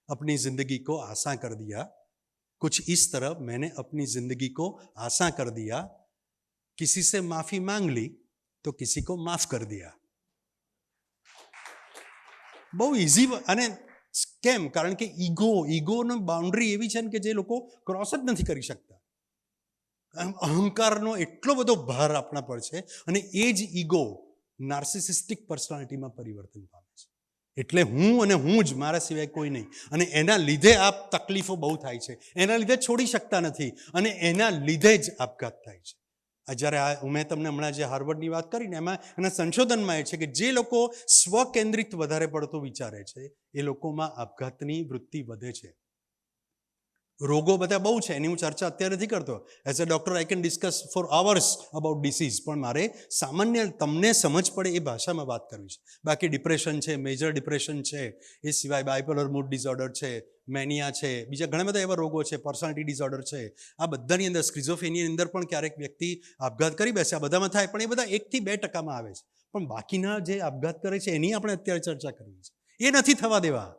अपनी जिंदगी को आसान कर दिया. कुछ इस तरह मैंने अपनी जिंदगी को आसान कर दिया. किसी से माफी मांग ली तो किसी को माफ कर दिया. બહુ ઇઝી. અને કેમ? કારણ કે ઈગોનો બાઉન્ડ્રી એવી છે કે જે લોકો ક્રોસ જ નથી કરી શકતા. અહંકારનો એટલો બધો ભાર આપણા પર છે અને એ જ ઈગો નાર્સિસિસ્ટિક પર્સનાલિટીમાં પરિવર્તન પામે છે. એટલે હું અને હું જ, મારા સિવાય કોઈ નહીં. અને એના લીધે આ તકલીફો બહુ થાય છે, એના લીધે છોડી શકતા નથી, અને એના લીધે જ આપઘાત થાય છે. જ્યારે મેં તમને હમણાં જે હાર્વર્ડની વાત કરી ને, એમાં એના સંશોધનમાં એ છે કે જે લોકો સ્વકેન્દ્રિત વધારે પડતું વિચારે છે એ લોકોમાં આપઘાતની વૃત્તિ વધે છે. રોગો બધા બહુ છે, એની હું ચર્ચા અત્યારે નથી કરતો. As a doctor I can discuss for hours about disease, પણ મારે સામાન્ય તમને સમજ પડે એ ભાષામાં વાત કરવી છે. બાકી ડિપ્રેશન છે, મેજર ડિપ્રેશન છે, એ સિવાય બાયપોલર મૂડ ડિસઓર્ડર છે, મેનિયા છે, બીજા ઘણા બધા એવા રોગો છે, પર્સનાલિટી ડિસઓર્ડર છે. આ બધાની અંદર, સ્કિઝોફ્રેનિયાની અંદર પણ ક્યારેક વ્યક્તિ આપઘાત કરી બેસે, આ બધામાં થાય, પણ એ બધા 1-2% આવે છે. પણ બાકીના જે આપઘાત કરે છે એની આપણે અત્યારે ચર્ચા કરવી છે. એ નથી થવા દેવા.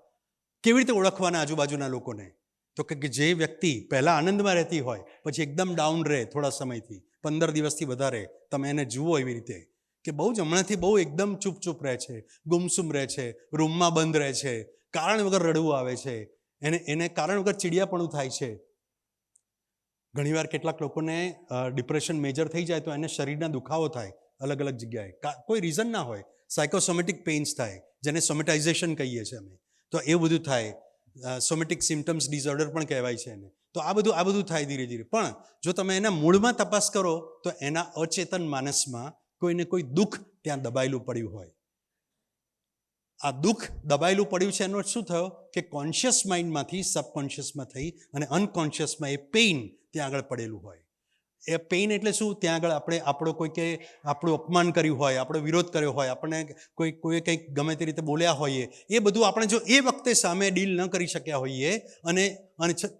કેવી રીતે ઓળખવાના આજુબાજુના લોકોને? તો કે જે વ્યક્તિ પહેલાં આનંદમાં રહેતી હોય, પછી એકદમ ડાઉન રહે થોડા સમયથી, 15 દિવસથી વધારે, તમે એને જુઓ એવી રીતે કે બહુ જ હમણાંથી બહુ એકદમ ચૂપ રહે છે, ગુમસુમ રહે છે, રૂમમાં બંધ રહે છે, કારણ વગર રડવું આવે છે, એને કારણ વગર ચીડિયાપણું થાય છે. ઘણીવાર કેટલાક લોકોને ડિપ્રેશન મેજર થઈ જાય તો એને શરીરના દુખાવો થાય અલગ અલગ જગ્યાએ, કોઈ રીઝન ના હોય. સાયકોસોમેટિક પેઇન્સ થાય, જેને સોમેટાઇઝેશન કહીએ છીએ અમે, તો એવું બધું થાય. સોમેટિક સિમ્ટમ્સ ડિસઓર્ડર પણ કહેવાય છે એને. તો આ બધું થાય ધીરે ધીરે. પણ જો તમે એના મૂળમાં તપાસ કરો તો એના અચેતન માનસમાં કોઈને કોઈ દુઃખ ત્યાં દબાયેલું પડ્યું હોય. આ દુઃખ દબાયેલું પડ્યું છે એનો શું થયો કે કોન્શિયસ માઇન્ડમાંથી સબકોન્શિયસમાં થઈ અને અનકોન્શિયસમાં એ પેઇન ત્યાં આગળ પડેલું હોય. એ પેઇન એટલે શું? ત્યાં આગળ આપણું અપમાન કર્યું હોય, આપણો વિરોધ કર્યો હોય, આપણને કોઈએ કંઈક ગમે તે રીતે બોલ્યા હોઈએ, એ બધું આપણે જો એ વખતે સામે ડીલ ન કરી શક્યા હોઈએ અને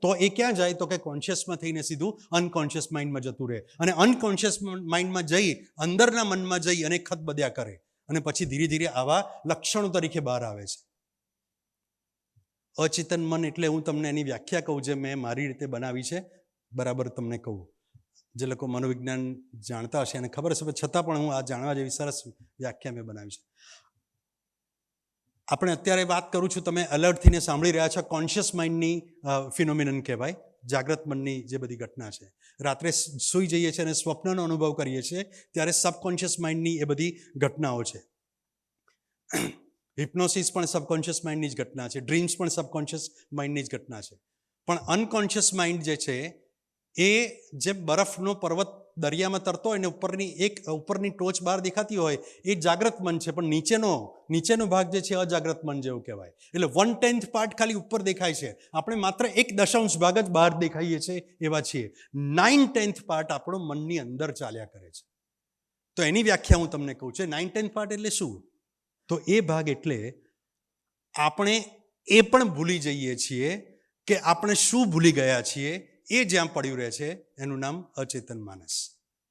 તો એ ક્યાં જાય? તો કે કોન્શિયસમાં થઈને સીધું અનકોન્શિયસ માઇન્ડમાં જતું રહે, અને અનકોન્શિયસ માઇન્ડમાં જઈ અંદરના મનમાં જઈ અને ખત બધ્યા કરે, અને પછી ધીરે ધીરે આવા લક્ષણો તરીકે બહાર આવે છે. અચેતન મન એટલે હું તમને એની વ્યાખ્યા કહું, જે મેં મારી રીતે બનાવી છે, બરાબર તમને કહું. જે લોકો મનોવિજ્ઞાન જાણતા હશે એને ખબર હશે, છતાં પણ હું આ જાણવા જેવી સરસ વ્યાખ્યા મેં બનાવી છે. આપણે અત્યારે વાત કરું છું, તમે એલર્ટ થઈને સાંભળી રહ્યા છો. કોન્શિયસ માઇન્ડની ફિનોમિનન કહેવાય, જાગ્રત મનની જે બધી ઘટના છે. રાત્રે સૂઈ જઈએ છીએ અને સ્વપ્નનો અનુભવ કરીએ છીએ ત્યારે સબકોન્શિયસ માઇન્ડની એ બધી ઘટનાઓ છે. હિપ્નોસિસ પણ સબકોન્શિયસ માઇન્ડની જ ઘટના છે, ડ્રીમ્સ પણ સબકોન્શિયસ માઇન્ડની જ ઘટના છે. પણ અનકોન્શિયસ માઇન્ડ જે છે એ જેમ બરફનો પર્વત દરિયામાં તરતો હોય ને ઉપરની ટોચ બહાર દેખાતી હોય, એ જાગ્રત મન છે, પણ નીચેનો ભાગ જે છે અજાગ્રત મન જેવું કહેવાય. એટલે 1/10 પાર્ટ ખાલી ઉપર દેખાય છે, આપણે માત્ર 1/10 ભાગ જ બહાર દેખાઈએ છીએ એવા છીએ. 9/10 પાર્ટ આપણો મનની અંદર ચાલ્યા કરે છે. તો એની વ્યાખ્યા હું તમને કહું છું. 9/10 પાર્ટ એટલે શું? તો એ ભાગ એટલે આપણે એ પણ ભૂલી જઈએ છીએ કે આપણે શું ભૂલી ગયા છીએ. એ જ્યાં પડ્યું રહે છે એનું નામ અચેતન માનસ.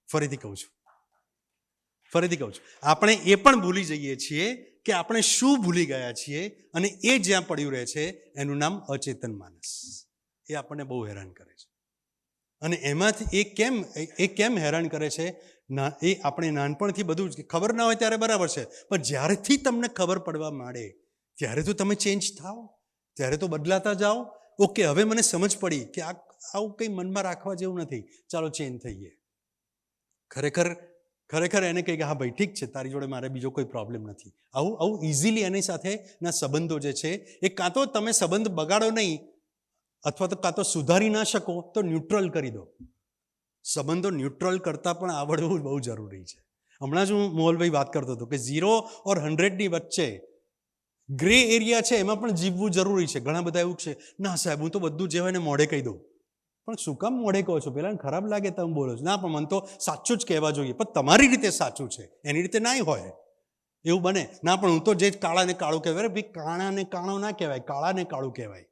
ફરીથી કહું છું, આપણે એ પણ ભૂલી જઈએ છીએ કે આપણે શું ભૂલી ગયા છીએ, અને એ જ્યાં પડ્યું રહે છે એનું નામ અચેતન માનસ. એ આપણને બહુ હેરાન કરે છે. અને એમાંથી એ કેમ હેરાન કરે છે? એ આપણે નાનપણથી બધું ખબર ના હોય ત્યારે બરાબર છે, પણ જ્યારેથી તમને ખબર પડવા માંડે ત્યારે તો તમે ચેન્જ થાઓ, ત્યારે તો બદલાતા જાઓ. ઓકે, હવે મને સમજ પડી કે આવું કંઈ મનમાં રાખવા જેવું નથી, ચાલો ચેન્જ થઈએ. ખરેખર એને કહી કે હા ભાઈ ઠીક છે, તારી જોડે મારે બીજો કોઈ પ્રોબ્લેમ નથી. આવું ઇઝીલી એની સાથેના સંબંધો જે છે એ કાં તો તમે સંબંધ બગાડો નહીં, અથવા તો કાં તો સુધારી ના શકો તો ન્યુટ્રલ કરી દો. સંબંધો ન્યુટ્રલ કરતાં પણ આવડવું બહુ જરૂરી છે. હમણાં જ હું મોહલભાઈ વાત કરતો હતો કે 0 और 100 વચ્ચે ગ્રે એરિયા છે, એમાં પણ જીવવું જરૂરી છે. ઘણા બધા એવું છે, ના સાહેબ હું તો બધું જે હોય ને મોઢે કહી દઉં. પણ શું કામ મોઢે કહો છો? પેલા ખરાબ લાગે તમે બોલો છો. ના, પણ મને તો સાચું જ કહેવા જોઈએ, પણ તમારી રીતે સાચું છે, એની રીતે ના હોય એવું બને. ના, પણ હું તો જે કાળાને કાળું કહેવાય, ભાઈ કાણાને કાળો ના કહેવાય, કાળાને કાળું કહેવાય.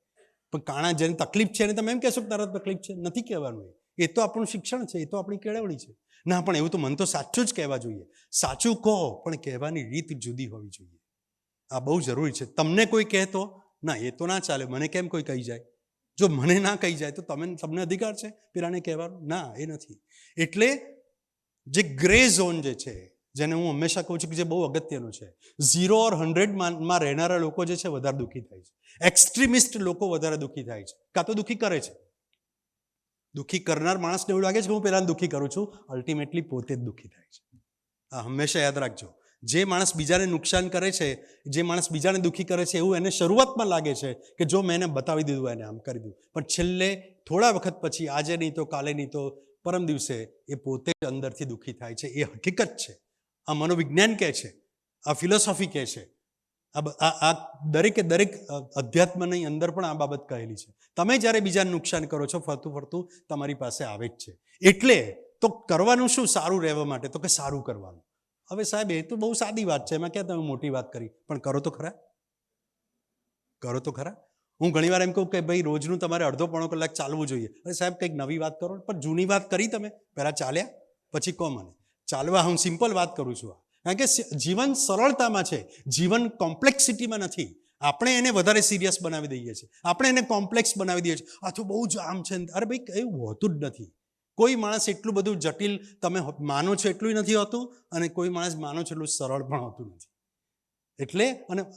પણ કાણા જેને તકલીફ છે એને તમે એમ કહેશો કે તારા તકલીફ છે? નથી કહેવાનું. એ તો આપણું શિક્ષણ છે, એ તો આપણી કેળવણી છે. ના, પણ એવું તો મને તો સાચું જ કહેવા જોઈએ. સાચું કહો, પણ કહેવાની રીત જુદી હોવી જોઈએ. આ બહુ જરૂરી છે. તમને કોઈ કહેતો ના, એ તો ના ચાલે, મને કેમ કોઈ કહી જાય? જો મને ના કહી જાય તો તમને અધિકાર છે પેલાને કહેવાનો? ના, એ નથી. એટલે જે ગ્રે ઝોન જે છે, જેને હું હંમેશા કહું છું કે જે બહુ અગત્યનું છે, 0 और 100 માં રહેનારા લોકો જે છે વધારે દુઃખી થાય છે. એક્સ્ટ્રીમિસ્ટ લોકો વધારે દુઃખી થાય છે, કાં તો દુઃખી કરે છે. દુઃખી કરનાર માણસને એવું લાગે છે કે હું પેલાને દુઃખી કરું છું, અલ્ટિમેટલી પોતે જ દુઃખી થાય છે. આ હંમેશા યાદ રાખજો. જે માણસ બીજાને નુકસાન કરે છે, જે માણસ બીજાને દુઃખી કરે છે, એવું એને શરૂઆતમાં લાગે છે કે જો મેં એને બતાવી દીધું, એને આમ કરી દીધું, પણ છેલ્લે થોડા વખત પછી, આજે નહીં તો કાલે નહીં તો પરમ દિવસે, એ પોતે જ અંદરથી દુઃખી થાય છે. એ હકીકત છે. આ મનોવિજ્ઞાન કહે છે, આ ફિલોસોફી કહે છે, આ દરેકે દરેક અધ્યાત્મની અંદર પણ આ બાબત કહેલી છે. તમે જ્યારે બીજાને નુકસાન કરો છો, ફરતું ફરતું તમારી પાસે આવે જ છે. એટલે તો કરવાનું શું સારું રહેવા માટે? તો કે સારું કરવાનું. હવે સાહેબ, એ તો બહુ સાદી વાત છે, એમાં ક્યાં તમે મોટી વાત કરી, પણ કરો તો ખરા. કરો તો ખરા. હું ઘણીવાર એમ કહું કે ભાઈ રોજનું તમારે અડધો પોણો કલાક ચાલવું જોઈએ. અરે સાહેબ, કંઈક નવી વાત કરો. પણ જૂની વાત કરી તમે, પહેલાં ચાલ્યા, પછી કહો મને. ચાલવા હું સિમ્પલ વાત કરું છું. કારણ કે જીવન સરળતામાં છે, જીવન કોમ્પ્લેક્સિટીમાં નથી. આપણે એને વધારે સિરિયસ બનાવી દઈએ છીએ, આપણે એને કોમ્પ્લેક્સ બનાવી દઈએ છીએ. આ તો બહુ જ આમ છે. અરે ભાઈ, એવું હોતું જ નથી. કોઈ માણસ એટલું બધું જટિલ તમે માનો છો એટલું નથી હોતું, અને કોઈ માણસ માનો છો એટલું સરળ પણ હોતું નથી. એટલે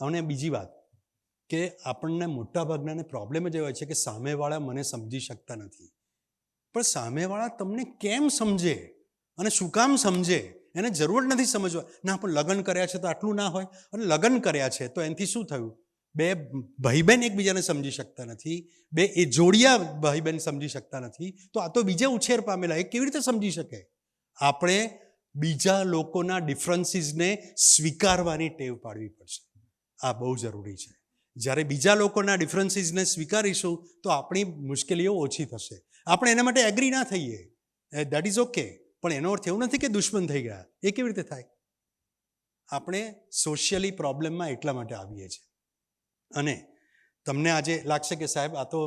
અને બીજી વાત કે આપણને મોટાભાગનાને પ્રોબ્લેમ જ એવો હોય છે કે સામેવાળા મને સમજી શકતા નથી. પણ સામેવાળા તમને કેમ સમજે અને શું કામ સમજે? એને જરૂર નથી સમજવા. ના, પણ લગ્ન કર્યા છે તો આટલું ના હોય. અને લગ્ન કર્યા છે તો એનાથી શું થયું? બે ભાઈ બહેન એકબીજાને સમજી શકતા નથી, બે એ જોડિયા ભાઈ બહેન સમજી શકતા નથી, તો આ તો બીજે ઉછેર પામેલા, એ કેવી રીતે સમજી શકે? આપણે બીજા લોકોના ડિફરન્સીસને સ્વીકારવાની ટેવ પાડવી પડશે. આ બહુ જરૂરી છે. જ્યારે બીજા લોકોના ડિફરન્સીસને સ્વીકારીશું તો આપણી મુશ્કેલીઓ ઓછી થશે. આપણે એના માટે એગ્રી ના થઈએ, દેટ ઇઝ ઓકે, પણ એનો અર્થ એવું નથી કે દુશ્મન થઈ ગયા. એ કેવી રીતે થાય? આપણે સોશિયલી પ્રોબ્લેમમાં એટલા માટે આવીએ છીએ. અને તમને આજે લાગશે કે સાહેબ, આ તો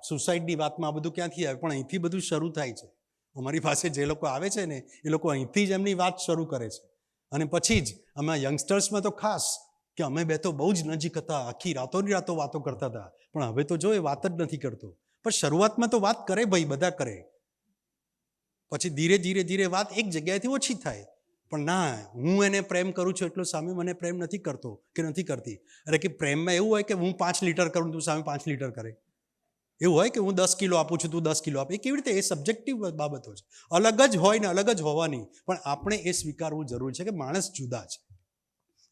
સુસાઇડની વાતમાં આ બધું ક્યાંથી આવે? પણ અહીંથી બધું શરૂ થાય છે. અમારી પાસે જે લોકો આવે છે ને, એ લોકો અહીંથી જ એમની વાત શરૂ કરે છે. અને પછી જ અમે યંગસ્ટર્સમાં તો ખાસ, કે અમે બે તો બહુ જ નજીક હતા, આખી રાતોની રાતો વાતો કરતા હતા, પણ હવે તો જો એ વાત જ નથી કરતો. પણ શરૂઆતમાં તો વાત કરે ભાઈ, બધા કરે. પછી ધીરે ધીરે ધીરે વાત એક જગ્યાએથી ઓછી થાય. પણ ના, હું એને પ્રેમ કરું છું એટલો સામે મને પ્રેમ નથી કરતો કે નથી કરતી. અરે કે પ્રેમમાં એવું હોય કે હું 5 લીટર કરું, તું સામે 5 લીટર કરે. એવું હોય કે હું 10 કિલો આપું છું, તું 10 કિલો આપે. એ કેવી રીતે? એ સબ્જેક્ટિવ બાબતો છે. અલગ જ હોય ને અલગ જ હોવાની. પણ આપણે એ સ્વીકારવું જરૂરી છે કે માણસ જુદા છે,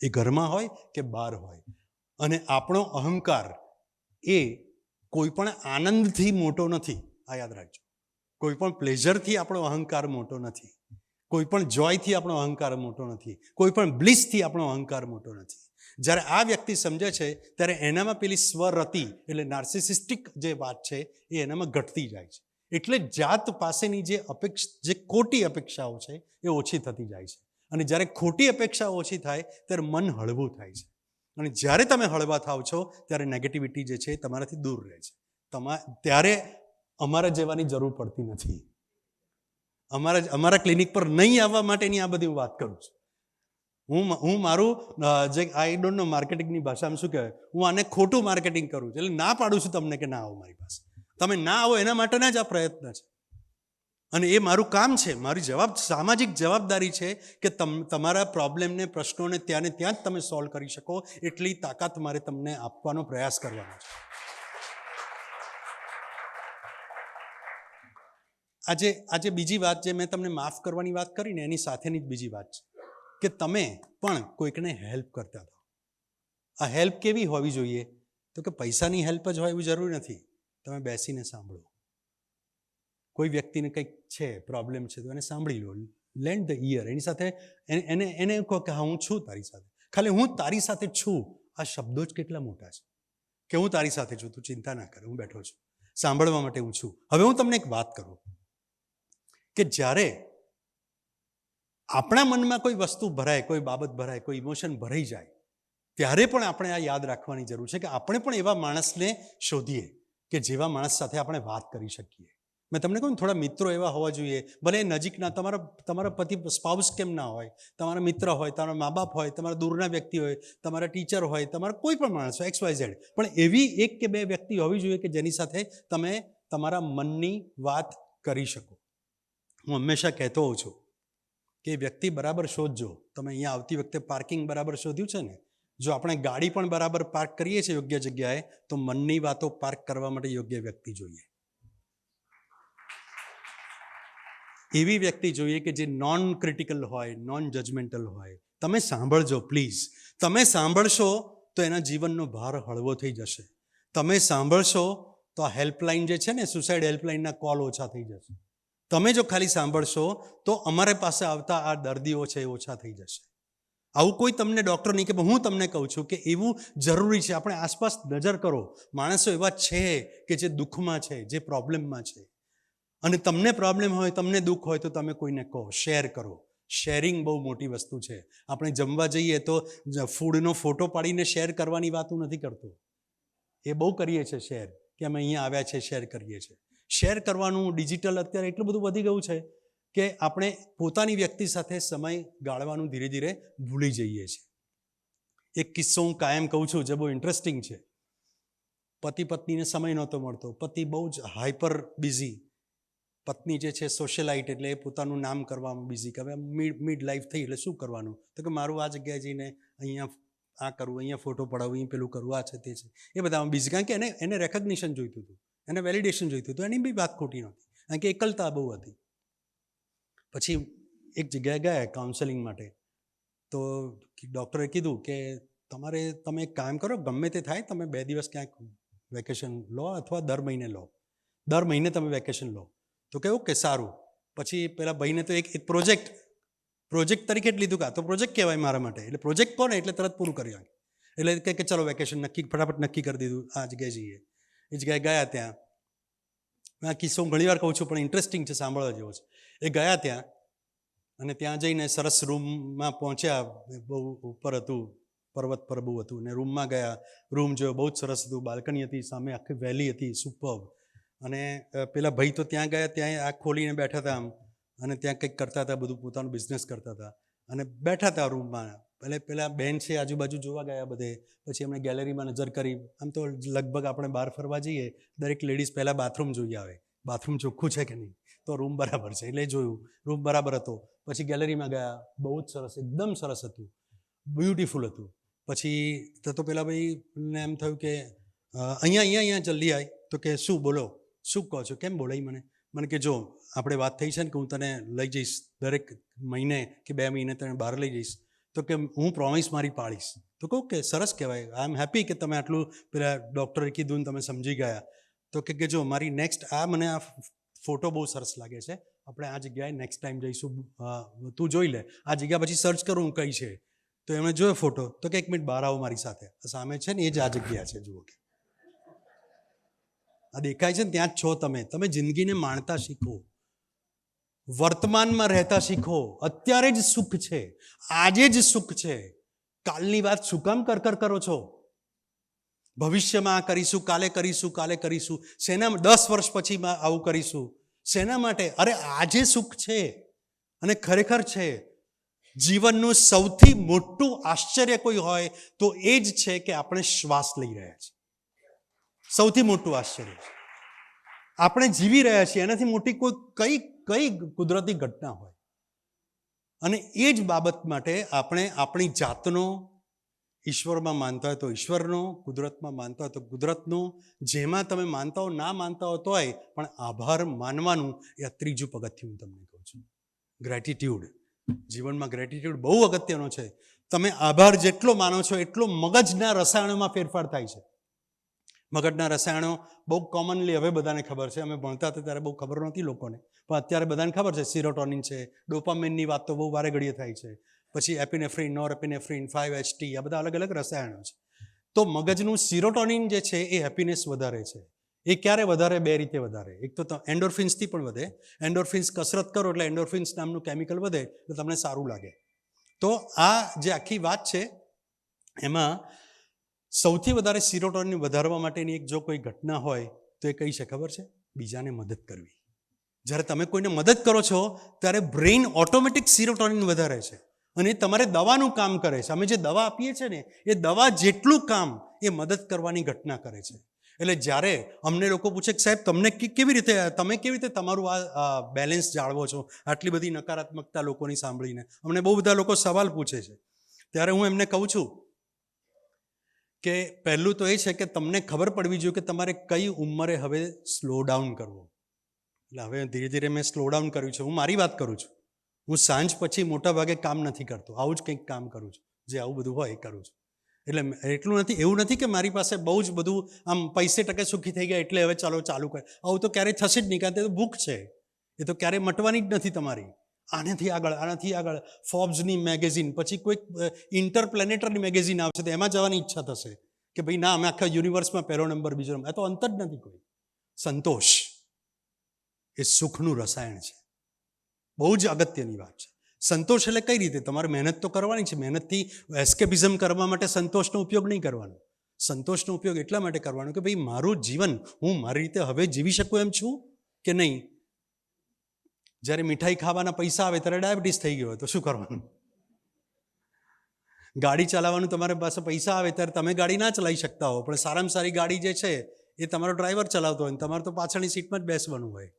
એ ઘરમાં હોય કે બહાર હોય. અને આપણો અહંકાર એ કોઈ પણ આનંદથી મોટો નથી. આ યાદ રાખજો. કોઈ પણ પ્લેઝરથી આપણો અહંકાર મોટો નથી. કોઈ પણ જોયથી આપણો અહંકાર મોટો નથી. કોઈ પણ બ્લિસથી આપણો અહંકાર મોટો નથી. જ્યારે આ વ્યક્તિ સમજે છે ત્યારે એનામાં પેલી સ્વરતિ એટલે નાર્સિસિસ્ટિક જે વાત છે એ એનામાં ઘટતી જાય છે. એટલે જાત પાસેની જે ખોટી અપેક્ષાઓ છે એ ઓછી થતી જાય છે. અને જ્યારે ખોટી અપેક્ષાઓ ઓછી થાય ત્યારે મન હળવું થાય છે. અને જ્યારે તમે હળવા થાવ છો ત્યારે નેગેટિવિટી જે છે એ તમારાથી દૂર રહે છે. ત્યારે અમારા જેવાની જરૂર પડતી નથી. અમારા ક્લિનિક પર નહીં આવવા માટેની આ બધી વાત કરું છું. હું મારું જે આઈ ડોન્ટ નો માર્કેટિંગની ભાષામાં શું કહેવાય, હું આને ખોટું માર્કેટિંગ કરું છું. એટલે ના પાડું છું તમને કે ના આવો મારી પાસે. તમે ના આવો એના માટેના જ આ પ્રયત્ન છે. અને એ મારું કામ છે, મારી સામાજિક જવાબદારી છે કે તમારા પ્રોબ્લેમને, પ્રશ્નોને ત્યાં જ તમે સોલ્વ કરી શકો એટલી તાકાત મારે તમને આપવાનો પ્રયાસ કરવાનો છે. આજે બીજી વાત જે મેં તમને માફ કરવાની વાત કરી ને, એની સાથેની જ બીજી વાત છે કે તમે પણ કોઈકને હેલ્પ કરતા હતા. આ હેલ્પ કેવી હોવી જોઈએ? તો કે પૈસાની હેલ્પ જ હોય એવું જરૂરી નથી. તમે બેસીને સાંભળો. કોઈ વ્યક્તિને કંઈક છે, પ્રોબ્લેમ છે, તો એને સાંભળી લો. Lend the ear. એની સાથે એને કહો કે હા, હું છું તારી સાથે. ખાલી હું તારી સાથે છું, આ શબ્દો જ કેટલા મોટા છે કે હું તારી સાથે છું, તું ચિંતા ના કર, હું બેઠો છું, સાંભળવા માટે હું છું. હવે હું તમને એક વાત કરું કે જ્યારે આપણા મનમાં કોઈ વસ્તુ ભરાય, કોઈ બાબત ભરાય, કોઈ ઇમોશન ભરાઈ જાય, ત્યારે પણ આપણે આ યાદ રાખવાની જરૂર છે કે આપણે પણ એવા માણસને શોધીએ કે જેવા માણસ સાથે આપણે વાત કરી શકીએ. મેં તમને કહું, થોડા મિત્રો એવા હોવા જોઈએ, ભલે નજીકના, તમારા પતિ સ્પાઉસ કેમ ના હોય, તમારા મિત્ર હોય, તમારા મા બાપ હોય, તમારા દૂરના વ્યક્તિ હોય, તમારા ટીચર હોય, તમારા કોઈ પણ માણસ હોય, XYZ, પણ એવી 1 કે 2 વ્યક્તિ હોવી જોઈએ કે જેની સાથે તમે તમારા મનની વાત કરી શકો. હું હંમેશા કહેતો હોઉં છું કે વ્યક્તિ બરાબર શોધજો. તમે અહીંયા આવતી વખતે પાર્કિંગ બરાબર શોધ્યું છે ને? જો આપણે ગાડી પણ બરાબર પાર્ક કરીએ છીએ યોગ્ય જગ્યાએ, તો મનની વાતો પાર્ક કરવા માટે યોગ્ય વ્યક્તિ જોઈએ. એવી વ્યક્તિ જોઈએ કે જે નોન ક્રિટિકલ હોય, નોન જજમેન્ટલ હોય. તમે સાંભળજો પ્લીઝ. તમે સાંભળશો તો એના જીવનનો ભાર હળવો થઈ જશે. તમે સાંભળશો તો આ હેલ્પલાઇન જે છે ને, સુસાઇડ હેલ્પલાઇનના કોલ ઓછા થઈ જશે. તમે જો ખાલી સાંભળશો તો અમારી પાસે આવતા આ દર્દીઓ છે એ ઓછા થઈ જશે. આવું કોઈ તમને ડૉક્ટર નહીં કે, હું તમને કહું છું કે એવું જરૂરી છે. આપણે આસપાસ નજર કરો, માણસો એવા છે કે જે દુઃખમાં છે, જે પ્રોબ્લેમમાં છે. અને તમને પ્રોબ્લેમ હોય, તમને દુઃખ હોય તો તમે કોઈને કહો, શેર કરો. શેરિંગ બહુ મોટી વસ્તુ છે. આપણે જમવા જઈએ તો ફૂડનો ફોટો પાડીને શેર કરવાની વાત હું નથી કરતો. એ બહુ કરીએ છીએ શેર, કે અમે અહીંયા આવ્યા છે, શેર કરીએ છીએ. શેર કરવાનું ડિજિટલ અત્યારે એટલું બધું વધી ગયું છે કે આપણે પોતાની વ્યક્તિ સાથે સમય ગાળવાનું ધીરે ધીરે ભૂલી જઈએ છીએ. એક કિસ્સો હું કાયમ કહું છું જે બહુ ઇન્ટરેસ્ટિંગ છે. પતિ પત્નીને સમય નહોતો મળતો. પતિ બહુ જ હાઈપર બિઝી, પત્ની જે છે સોશિયલાઇટ, એટલે એ પોતાનું નામ કરવામાં બિઝી. કે હવે મિડ લાઈફ થઈ એટલે શું કરવાનું, તો કે મારું આ જગ્યાએ જઈને અહીંયા આ કરવું, અહીંયા ફોટો પડાવવું, અહીં પેલું કરવું, આ છે તે છે, એ બધામાં બિઝી. કારણ કે એને રેકગ્નિશન જોઈતું હતું, એને વેલિડેશન જોઈતું હતું. એની બી વાત ખોટી નહોતી, કારણ કે એકલતા બહુ હતી. પછી એક જગ્યાએ ગયા કાઉન્સેલિંગ માટે, તો ડૉક્ટરે કીધું કે તમે એક કામ કરો, ગમે તે થાય, તમે 2 દિવસ ક્યાંક વેકેશન લો અથવા દર મહિને લો. દર મહિને તમે વેકેશન લો. તો કે ઓકે સારું. પછી પેલા ભાઈને તો એક પ્રોજેક્ટ તરીકે જ લીધું. તો પ્રોજેક્ટ કહેવાય મારા માટે. એટલે પ્રોજેક્ટ કોને એટલે તરત પૂરું કર્યું. એટલે કે ચલો વેકેશન ફટાફટ નક્કી કરી દીધું, આ જગ્યાએ જઈએ. એ જગ્યાએ ગયા. ત્યાં આ કિસ્સો હું ઘણી વાર કહું છું પણ ઇન્ટરેસ્ટિંગ છે, સાંભળવા જેવો છે. એ ગયા ત્યાં, અને ત્યાં જઈને સરસ રૂમમાં પહોંચ્યા. બહુ ઉપર હતું, પર્વત પર બહુ હતું. ને રૂમમાં ગયા, રૂમ જોયો, બહુ જ સરસ હતું. બાલ્કની હતી, સામે આખી વેલી હતી, સુપર્બ. અને પેલા ભાઈ તો ત્યાં ગયા, ત્યાં આંખ ખોલીને બેઠા હતા આમ, અને ત્યાં કંઈક કરતા હતા, બધું પોતાનું બિઝનેસ કરતા હતા, અને બેઠા હતા રૂમમાં. એટલે પેલા બેન છે આજુબાજુ જોવા ગયા બધે. પછી એમણે ગેલેરીમાં નજર કરી. આમ તો લગભગ આપણે બહાર ફરવા જઈએ, દરેક લેડીઝ પહેલાં બાથરૂમ જોઈ આવે, બાથરૂમ ચોખ્ખું છે કે નહીં, તો રૂમ બરાબર છે. એટલે જોયું, રૂમ બરાબર હતો. પછી ગેલેરીમાં ગયા, બહુ જ સરસ, એકદમ સરસ હતું, બ્યુટિફુલ હતું. પછી તો પેલા ભાઈને એમ થયું કે અહીંયા જલ્દી આવી. તો કે શું બોલો, શું કહો છો, કેમ બોલાવી મને કે જો આપણે વાત થઈ છે ને કે હું તને લઈ જઈશ દરેક મહિને કે 2 મહિને તને બહાર લઈ જઈશ. તો કે હું પ્રોમિસ મારી પાડીશ. તો કહું કે સરસ કહેવાય, આઈ એમ હેપી કે તમે આટલું પેલા ડૉક્ટરે કીધું ને તમે સમજી ગયા. તો કે જો મારી નેક્સ્ટ મને આ ફોટો બહુ સરસ લાગે છે, આપણે આ જગ્યાએ નેક્સ્ટ ટાઈમ જઈશું, તું જોઈ લે. આ જગ્યા પછી સર્ચ કરું હું કઈ છે. તો એમણે જોયો ફોટો. તો કે 1 મિનિટ બહાર આવો મારી સાથે. સામે છે ને એ જ આ જગ્યા છે, જુઓ કે આ દેખાય છે ને, ત્યાં જ છો તમે જિંદગીને માણતા શીખો, વર્તમાનમાં રહેતા શીખો. અત્યારે જ સુખ છે, આજે જ સુખ છે. કાલની વાત શું કામ કરો છો? ભવિષ્યમાં આ કરીશું, કાલે કરીશું, શેના 10 વર્ષ પછી આવું કરીશું, શેના માટે? અરે આજે સુખ છે. અને ખરેખર છે, જીવનનું સૌથી મોટું આશ્ચર્ય કોઈ હોય તો એ જ છે કે આપણે શ્વાસ લઈ રહ્યા છીએ. સૌથી મોટું આશ્ચર્ય છે, આપણે જીવી રહ્યા છીએ. એનાથી મોટી કોઈ કઈ કુદરતી ઘટના હોય? અને એ જ બાબત માટે આપણે આપણી જાતનો, ઈશ્વરમાં માનતા હોય તો ઈશ્વરનો, કુદરતમાં માનતા હોય તો કુદરતનો, જેમાં તમે માનતા હો ના માનતા હો તોય પણ આભાર માનવાનું, એ આ 3જું પગથિયું હું તમને કહું છું. ગ્રેટિટ્યૂડ. જીવનમાં ગ્રેટિટ્યૂડ બહુ અગત્યનો છે. તમે આભાર જેટલો માનો છો એટલો મગજના રસાયણોમાં ફેરફાર થાય છે. મગજના રસાયણો બહુ કોમનલી હવે બધાને ખબર છે. અમે ભણતા હતા ત્યારે બહુ ખબર નહોતી લોકોને, પણ અત્યારે બધાને ખબર છે. સિરોટોનિન છે, ડોપામિનની વાત તો બહુ વારે ઘડીએ થાય છે. પછી એપિનેફ્રિન, નોરએપિનેફ્રિન, 5-HT, આ બધા અલગ અલગ રસાયણો છે. તો મગજનું સિરોટોનિન જે છે એ હેપીનેસ વધારે છે. એ ક્યારે વધારે? 2 રીતે વધારે. એક તો એન્ડોર્ફિન્સથી પણ વધે. એન્ડોર્ફિન્સ, કસરત કરો એટલે એન્ડોર્ફિન્સ નામનું કેમિકલ વધે એટલે તમને સારું લાગે. તો આ જે આખી વાત છે એમાં સૌથી વધારે સિરોટોનિન વધારવા માટેની એક જો કોઈ ઘટના હોય તો એ કઈ છે ખબર છે? બીજાને મદદ કરવી. જ્યારે તમે કોઈને મદદ કરો છો ત્યારે બ્રેઇન ઓટોમેટિક સિરોટોનિન વધારે છે, અને એ તમારે દવાનું કામ કરે છે. અમે જે દવા આપીએ છીએ ને એ દવા જેટલું કામ એ મદદ કરવાની ઘટના કરે છે. એટલે જ્યારે અમને લોકો પૂછે કે સાહેબ તમે કેવી રીતે તમારું આ બેલેન્સ જાળવો છો, આટલી બધી નકારાત્મકતા લોકોની સાંભળીને અમને બહુ બધા લોકો સવાલ પૂછે છે, ત્યારે હું એમને કહું છું કે પહેલું તો એ છે કે તમને ખબર પડવી જોઈએ કે તમારે કઈ ઉંમરે હવે સ્લો ડાઉન કરવું. એટલે હવે ધીરે ધીરે મેં સ્લો ડાઉન કર્યું છે. હું મારી વાત કરું છું. હું સાંજ પછી મોટા ભાગે કામ નથી કરતો, આવું જ કંઈક કામ કરું છું, જે આવું બધું હોય એ કરું છું. એટલે એટલું નથી, એવું નથી કે મારી પાસે બહુ જ બધું આમ 50% સુખી થઈ ગયા એટલે હવે ચાલુ કરે. આવું તો ક્યારેય થશે જ નહીં, કારણ કે એ તો ભૂખ છે, એ તો ક્યારેય મટવાની જ નથી તમારી. આનાથી આગળ ફોર્બ્સની મેગેઝિન, પછી કોઈક ઇન્ટરપ્લેનેટરી મેગેઝિન આવશે તો એમાં જવાની ઈચ્છા થશે કે ભાઈ ના, અમે આખા યુનિવર્સમાં પહેલો નંબર, બીજો નંબર. એ તો અંત જ નથી કોઈ. સંતોષ એ સુખનું રસાયણ છે, બહુ જ અગત્યની વાત છે. સંતોષ એટલે કઈ રીતે? તમારે મહેનત તો કરવાની છે, મહેનતથી એસ્કેપિઝમ કરવા માટે સંતોષનો ઉપયોગ નહીં કરવાનો. સંતોષનો ઉપયોગ એટલા માટે કરવાનો કે ભાઈ મારું જીવન હું મારી રીતે હવે જીવી શકું એમ છું કે નહીં. જ્યારે મીઠાઈ ખાવાના પૈસા આવે ત્યારે ડાયાબિટીસ થઈ ગયો હોય તો શું કરવાનું? ગાડી ચલાવવાનું તમારી પાસે પૈસા આવે ત્યારે તમે ગાડી ના ચલાવી શકતા હો, પણ સારામાં સારી ગાડી જે છે એ તમારો ડ્રાઈવર ચલાવતો હોય, તમારે તો પાછળની સીટમાં જ બેસવાનું હોય.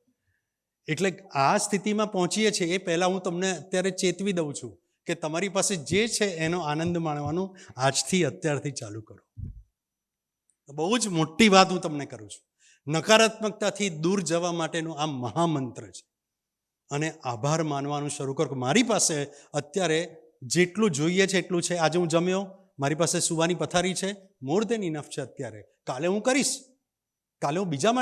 એટલે આ સ્થિતિમાં પહોંચીએ છીએ એ પહેલાં હું તમને અત્યારે ચેતવી દઉં છું કે તમારી પાસે જે છે એનો આનંદ માણવાનું આજથી, અત્યારથી ચાલુ કરો. બહુ જ મોટી વાત હું તમને કરું છું. નકારાત્મકતાથી દૂર જવા માટેનો આ મહામંત્ર છે. અને આભાર માનવાનું શરૂ કરો. મારી પાસે અત્યારે જેટલું જોઈએ છે એટલું છે. આજે હું જમ્યો, મારી પાસે સુવાની પથારી છે, મોર દેન ઇનફ છે અત્યારે. કાલે હું કરીશ, કાલે હું બીજા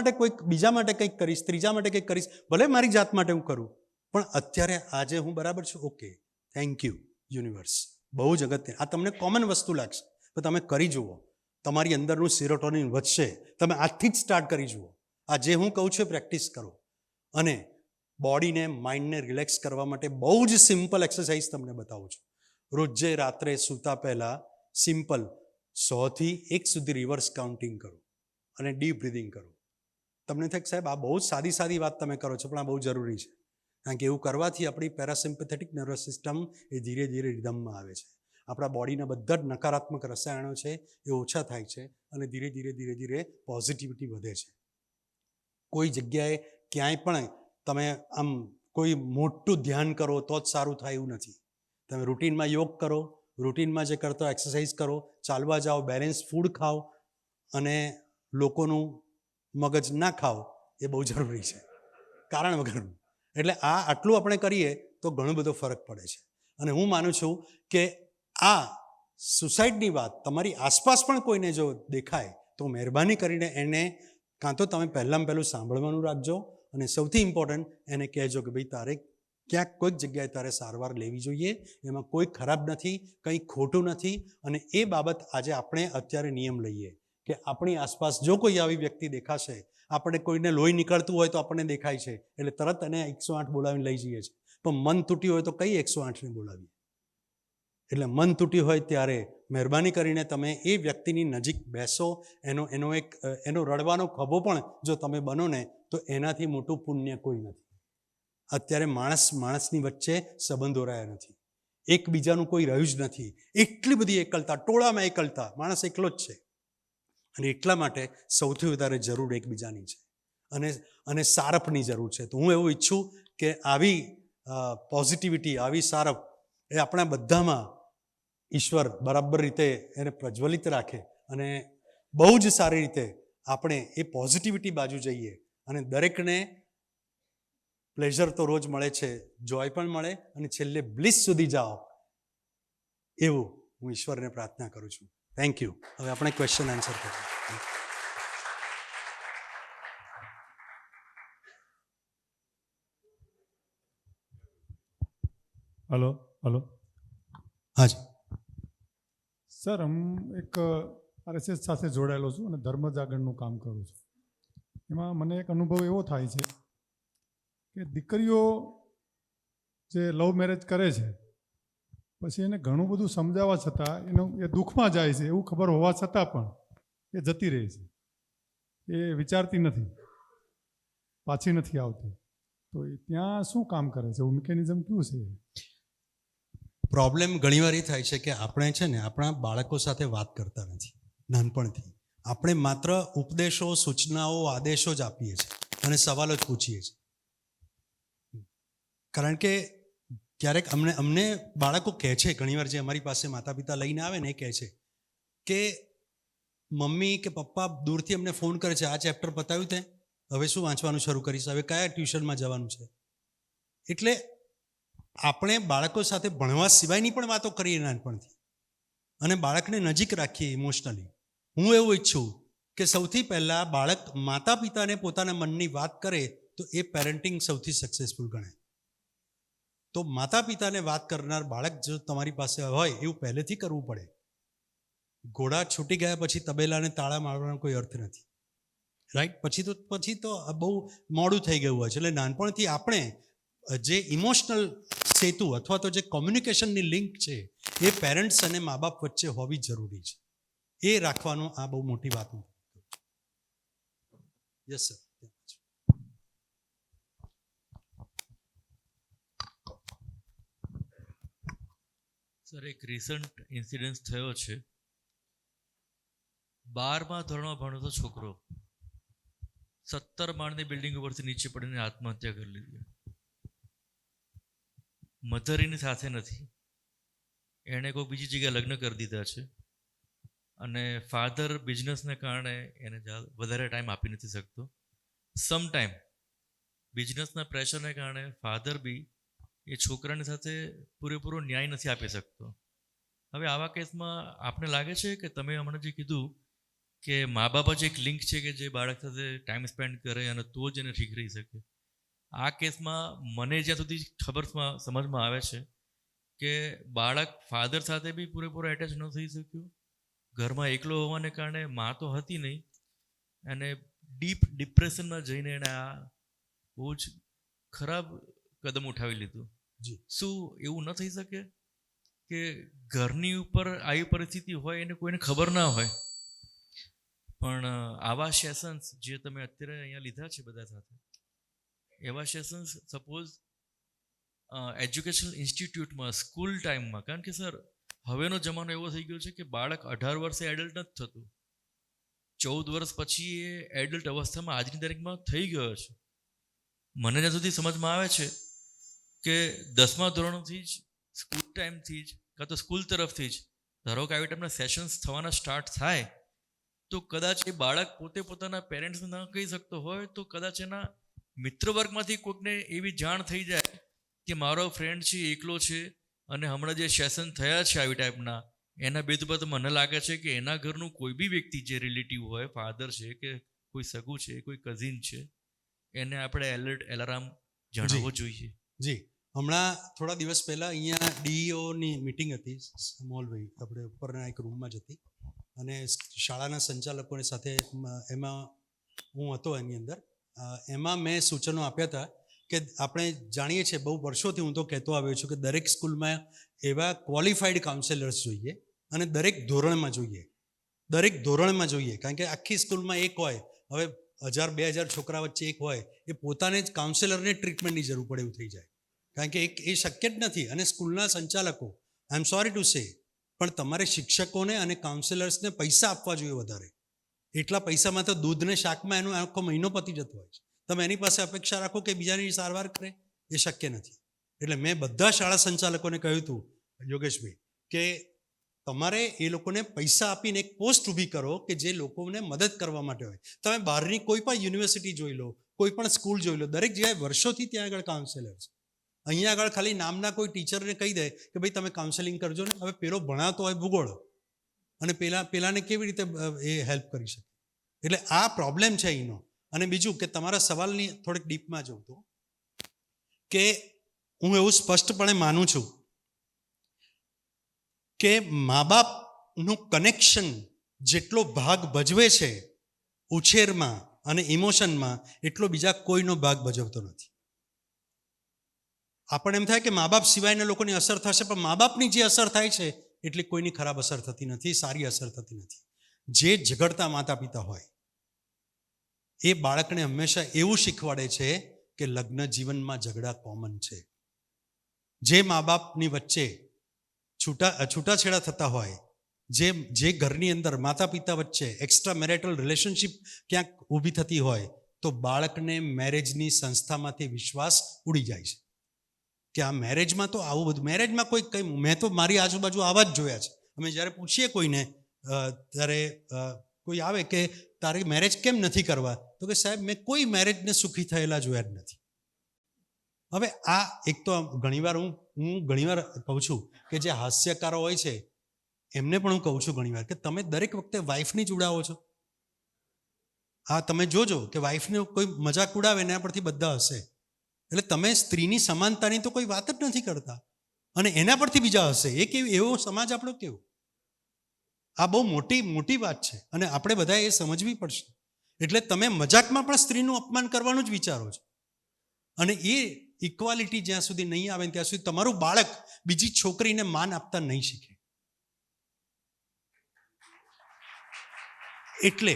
માટે કંઈક કરીશ, ત્રીજા માટે કંઈક કરીશ, ભલે મારી જાત માટે હું કરું, પણ અત્યારે આજે હું બરાબર છું. Okay, thank you universe. બહુ જ અગત્ય. આ તમને કોમન વસ્તુ લાગશે, પણ તમે કરી જુઓ, તમારી અંદરનું સેરોટોનિન વધશે. તમે આજથી જ સ્ટાર્ટ કરી જુઓ. આ જે હું કહું છું પ્રેક્ટિસ કરો. અને બોડીને, માઇન્ડને રિલેક્સ કરવા માટે બહુ જ સિમ્પલ એક્સરસાઇઝ તમને બતાવું છું. રોજે રાત્રે સૂતા પહેલાં સિમ્પલ 100 થી 1 સુધી રિવર્સ કાઉન્ટિંગ કરો અને ડીપ બ્રિધિંગ કરો. તમને થાય સાહેબ આ બહુ જ સાદી વાત તમે કરો છો, પણ આ બહુ જરૂરી છે. કારણ કે એવું કરવાથી આપણી પેરાસિમ્પેથેટિક નર્વસ સિસ્ટમ એ ધીરે ધીરે રિધમમાં આવે છે. આપણા બોડીના બધા જ નકારાત્મક રસાયણો છે એ ઓછા થાય છે અને ધીરે ધીરે પોઝિટિવિટી વધે છે. કોઈ જગ્યાએ ક્યાંય પણ તમે આમ કોઈ મોટું ધ્યાન કરો તો જ સારું થાય એવું નથી. તમે રૂટીનમાં યોગ કરો, રૂટીનમાં જે કરતો એક્સરસાઇઝ કરો, ચાલવા જાઓ, બેલેન્સ ફૂડ ખાઓ અને લોકોનું મગજ ના ખાઓ, એ બહુ જરૂરી છે, કારણ વગરનું. એટલે આટલું આપણે કરીએ તો ઘણો બધો ફરક પડે છે. અને હું માનું છું કે આ સુસાઇડની વાત તમારી આસપાસ પણ કોઈને જો દેખાય તો મહેરબાની કરીને એને કાં તો તમે પહેલું સાંભળવાનું રાખજો, અને સૌથી ઇમ્પોર્ટન્ટ એને કહેજો કે ભાઈ તારે ક્યાંક કોઈક જગ્યાએ તારે સારવાર લેવી જોઈએ, એમાં કોઈ ખરાબ નથી, કંઈ ખોટું નથી. અને એ બાબત આજે આપણે અત્યારે નિયમ લઈએ કે આપણી આસપાસ જો કોઈ આવી વ્યક્તિ દેખાશે, આપણે કોઈને લોહી નીકળતું હોય તો આપણને દેખાય છે એટલે તરત એને 108 બોલાવીને લઈ જઈએ છીએ, પણ મન તૂટ્યું હોય તો કઈ 108ને બોલાવીએ? એટલે મન તૂટ્યું હોય ત્યારે મહેરબાની કરીને તમે એ વ્યક્તિની નજીક બેસો. એનો રડવાનો ખભો પણ જો તમે બનો ને તો એનાથી મોટું પુણ્ય કોઈ નથી. અત્યારે માણસની વચ્ચે સંબંધો રહ્યા નથી, એકબીજાનું કોઈ રહ્યું જ નથી. એટલી બધી એકલતા, ટોળામાં એકલતા, માણસ એકલો જ છે. અને એટલા માટે સૌથી વધારે જરૂર એકબીજાની છે અને સારપની જરૂર છે. તો હું એવું ઈચ્છું કે આવી પોઝિટિવિટી, આવી સારપ એ આપણા બધામાં ઈશ્વર બરાબર રીતે એને પ્રજ્વલિત રાખે અને બહુ જ સારી રીતે આપણે એ પોઝિટિવિટી બાજુ જઈએ. અને દરેકને પ્લેઝર તો રોજ મળે છે, જોય પણ મળે અને છેલ્લે બ્લિસ સુધી જાઓ, એવું હું ઈશ્વરને પ્રાર્થના કરું છું. Thank you. હવે આપણે ક્વેશ્ચન આન્સર કરીએ. હલો. હાજી સર, હું એક RSS સાથે જોડાયેલો છું અને ધર્મ જાગરણનું કામ કરું છું. એમાં મને એક અનુભવ એવો થાય છે કે દીકરીઓ જે લવ મેરેજ કરે છે પછી એને ઘણું બધું સમજાવવા છતાં એ દુઃખમાં જાય છે એવું ખબર હોવા છતાં પણ એ જતી રહે છે, એ વિચારતી નથી, પાછી નથી આવતી. તો એ ત્યાં શું કામ કરે છે? એવું મિકેનિઝમ કયું છે? પ્રોબ્લેમ ઘણીવાર એ થાય છે કે આપણે છે ને આપણા બાળકો સાથે વાત કરતા નથી. નાનપણથી આપણે માત્ર ઉપદેશો, સૂચનાઓ, આદેશો જ આપીએ છીએ અને સવાલો જ પૂછીએ છીએ. કારણ કે ક્યારેક અમને બાળકો કહે છે, ઘણીવાર જે અમારી પાસે માતા પિતા લઈને આવે ને એ કહે છે કે મમ્મી કે પપ્પા દૂરથી અમને ફોન કરે છે, આ ચેપ્ટર પતાવ્યું તે, હવે શું વાંચવાનું શરૂ કરીશ, હવે કયા ટ્યુશનમાં જવાનું છે. એટલે આપણે બાળકો સાથે ભણવા સિવાયની પણ વાતો કરીએ નાનપણથી અને બાળકને નજીક રાખીએ ઇમોશનલી. હું એવું ઈચ્છું કે સૌથી પહેલાં બાળક માતા પિતાને પોતાના મનની વાત કરે તો એ પેરેન્ટિંગ સૌથી સક્સેસફુલ ગણાય. તો માતા પિતાને વાત કરનાર બાળક જો તમારી પાસે હોય એવું પહેલેથી કરવું પડે. ઘોડા છૂટી ગયા પછી તબેલાને તાળા મારવાનો કોઈ અર્થ નથી, રાઈટ? પછી તો બહુ મોડું થઈ ગયું હોય છે. એટલે નાનપણથી આપણે જે ઇમોશનલ સેતુ અથવા તો જે કોમ્યુનિકેશનની લિંક છે એ પેરેન્ટ્સ અને મા બાપ વચ્ચે હોવી જરૂરી છે. એ રાખવાનું આ બહુ મોટી વાત નથી. Yes sir. સર, એક રિસન્ટ ઇન્સિડન્સ થયો છે. 12મા ધોરણમાં ભણતો છોકરો 17 માળની બિલ્ડિંગ ઉપરથી નીચે પડીને આત્મહત્યા કરી લીધી. મધર એની સાથે નથી, એણે કોઈ બીજી જગ્યાએ લગ્ન કરી દીધા છે અને ફાધર બિઝનેસને કારણે એને વધારે ટાઈમ આપી નથી શકતો. સમ ટાઈમ બિઝનેસના પ્રેશરને કારણે ફાધર બી એ છોકરાની સાથે પૂરેપૂરો ન્યાય નથી આપી શકતો. હવે આવા કેસમાં આપને લાગે છે કે તમે હમણાં જે કીધું કે મા બાપ જ એક લિંક છે કે જે બાળક સાથે ટાઈમ સ્પેન્ડ કરે અને તો જ એને ઠીક રહી શકે. આ કેસમાં મને જ્યાં સુધી સમજમાં આવે છે કે બાળક ફાધર સાથે બી પૂરેપૂરો એટેચ ન થઈ શક્યો. ઘરમાં એકલો હોવાને કારણે મા તો હતી નહીં અને ડીપ ડિપ્રેશનમાં જઈને એણે આ બહુ જ ખરાબ કદમ ઉઠાવી લીધું. જી. શું એવું ન થઈ શકે કે ઘરની ઉપર આવી પરિસ્થિતિ હોય એને કોઈને ખબર ના હોય, પણ આવા સેશન્સ જે તમે અત્યારે અહીંયા લીધા છે બધા સાથે, એવા સેશન્સ સપોઝ એજ્યુકેશનલ ઇન્સ્ટિટ્યૂટમાં સ્કૂલ ટાઈમમાં, કારણ કે સર હવેનો જમાનો એવો થઈ ગયો છે કે બાળક 18 વર્ષે એડલ્ટ નથી થતું, 14 વર્ષ પછી એ એડલ્ટ અવસ્થામાં આજની તારીખમાં થઈ ગયો છે. મને જ્યાં સુધી સમજમાં આવે છે કે 10મા ધોરણથી જ સ્કૂલ ટાઈમથી જ કાં તો સ્કૂલ તરફથી જ ધારો કે આવી ટાઈપના સેશન્સ થવાના સ્ટાર્ટ થાય તો કદાચ એ બાળક પોતે પોતાના પેરેન્ટ્સને ન કહી શકતો હોય તો કદાચ એના મિત્ર વર્ગમાંથી કોઈકને એવી જાણ થઈ જાય કે મારો ફ્રેન્ડ છે એકલો છે અને હમણાં જે સેશન થયા છે આવી ટાઈપના, એના બેદ પર તો મને લાગે છે કે એના ઘરનું કોઈ બી વ્યક્તિ જે રિલેટિવ હોય, ફાધર છે કે કોઈ સગું છે, કોઈ કઝિન છે, એને આપણે એલાર્મ જણાવવો જોઈએ. જી. હમણાં થોડા દિવસ પહેલાં અહીંયા ડીઈઓની મિટિંગ હતી, સ્મોલભાઈ આપણે ઉપરના એક રૂમમાં જ હતી અને શાળાના સંચાલકોની સાથે એમાં હું હતો એની અંદર. એમાં મેં સૂચનો આપ્યા હતા કે આપણે જાણીએ છીએ, બહુ વર્ષોથી હું તો કહેતો આવ્યો છું કે દરેક સ્કૂલમાં એવા ક્વોલિફાઈડ કાઉન્સેલર્સ જોઈએ અને દરેક ધોરણમાં જોઈએ. કારણ કે આખી સ્કૂલમાં એક હોય, હવે 1000-2000 છોકરા વચ્ચે એક હોય, એ પોતાને જ કાઉન્સેલરને ટ્રીટમેન્ટની જરૂર પડે એવું થઈ જાય. કારણ કે એ શક્ય જ નથી. અને સ્કૂલના સંચાલકો, આઈ એમ સોરી ટુ સે, પણ તમારે શિક્ષકોને અને કાઉન્સેલર્સને પૈસા આપવા જોઈએ વધારે. એટલા પૈસામાં તો દૂધને શાકમાં એનો આખો મહિનો પતી જતો હોય છે. તમે એની પાસે અપેક્ષા રાખો કે બીજાની સારવાર કરે, એ શક્ય નથી. એટલે મેં બધા શાળા સંચાલકોને કહ્યું હતું, યોગેશભાઈ, કે તમારે એ લોકોને પૈસા આપીને એક પોસ્ટ ઊભી કરો કે જે લોકોને મદદ કરવા માટે હોય. તમે બહારની કોઈ પણ યુનિવર્સિટી જોઈ લો, કોઈ પણ સ્કૂલ જોઈ લો, દરેક જગ્યાએ વર્ષોથી ત્યાં આગળ કાઉન્સેલર છે. અહીંયા આગળ ખાલી નામના કોઈ ટીચરને કહી દે કે ભાઈ તમે કાઉન્સેલિંગ કરજો ને. હવે પેલો ભણાવતો હોય ભૂગોળ અને પેલાને કેવી રીતે એ હેલ્પ કરી શકે? એટલે આ પ્રોબ્લેમ છે એનો. અને બીજું કે તમારા સવાલની થોડીક ડીપમાં જોઉં તો કે હું એવું સ્પષ્ટપણે માનું છું કે મા બાપનું કનેક્શન જેટલો ભાગ ભજવે છે ઉછેરમાં અને ઇમોશનમાં, એટલો બીજા કોઈનો ભાગ ભજવતો નથી. આપણને એમ થાય કે મા બાપ સિવાયના લોકોની અસર થશે, પણ મા બાપની જે અસર થાય છે એટલી કોઈની ખરાબ અસર થતી નથી, સારી અસર થતી નથી. જે ઝઘડતા માતા પિતા હોય એ બાળકને હંમેશા એવું શીખવાડે છે કે લગ્ન જીવનમાં ઝઘડા કોમન છે. જે મા બાપની વચ્ચે છૂટાછેડા થતા હોય, જે ઘરની અંદર માતા પિતા વચ્ચે એક્સ્ટ્રા મેરિટલ રિલેશનશિપ ક્યાંક ઊભી થતી હોય, તો બાળકને મેરેજની સંસ્થામાંથી વિશ્વાસ ઉડી જાય છે કે આ મેરેજમાં તો આવું બધું, મેરેજમાં કંઈ મેં તો મારી આજુબાજુ આવા જ જોયા છે. અમે જ્યારે પૂછીએ કોઈને ત્યારે કોઈ આવે કે તારે મેરેજ કેમ નથી કરવા, તો કે સાહેબ મેં કોઈ મેરેજને સુખી થયેલા જોયા જ નથી. હવે આ એક તો ઘણીવાર હું હું ઘણીવાર કહું છું કે જે હાસ્યકારો હોય છે એમને પણ હું કહું છું ઘણીવાર કે તમે દરેક વખતે વાઈફની જ ઉડાવો છો. આ તમે જોજો કે વાઈફને કોઈ મજાક ઉડાવે એના પરથી બધા હશે. એટલે તમે સ્ત્રીની સમાનતાની તો કોઈ વાત જ નથી કરતા અને એના પરથી બીજા હશે. એ કેવું, એવો સમાજ આપણો કેવો? આ બહુ મોટી વાત છે અને આપણે બધા એ સમજવી પડશે. એટલે તમે મજાકમાં પણ સ્ત્રીનું અપમાન કરવાનું જ વિચારો છો અને એ ઇક્વાલિટી જ્યાં સુધી નહીં આવે ત્યાં સુધી તમારું બાળક બીજી છોકરીને માન આપતા નહીં શીખે. એટલે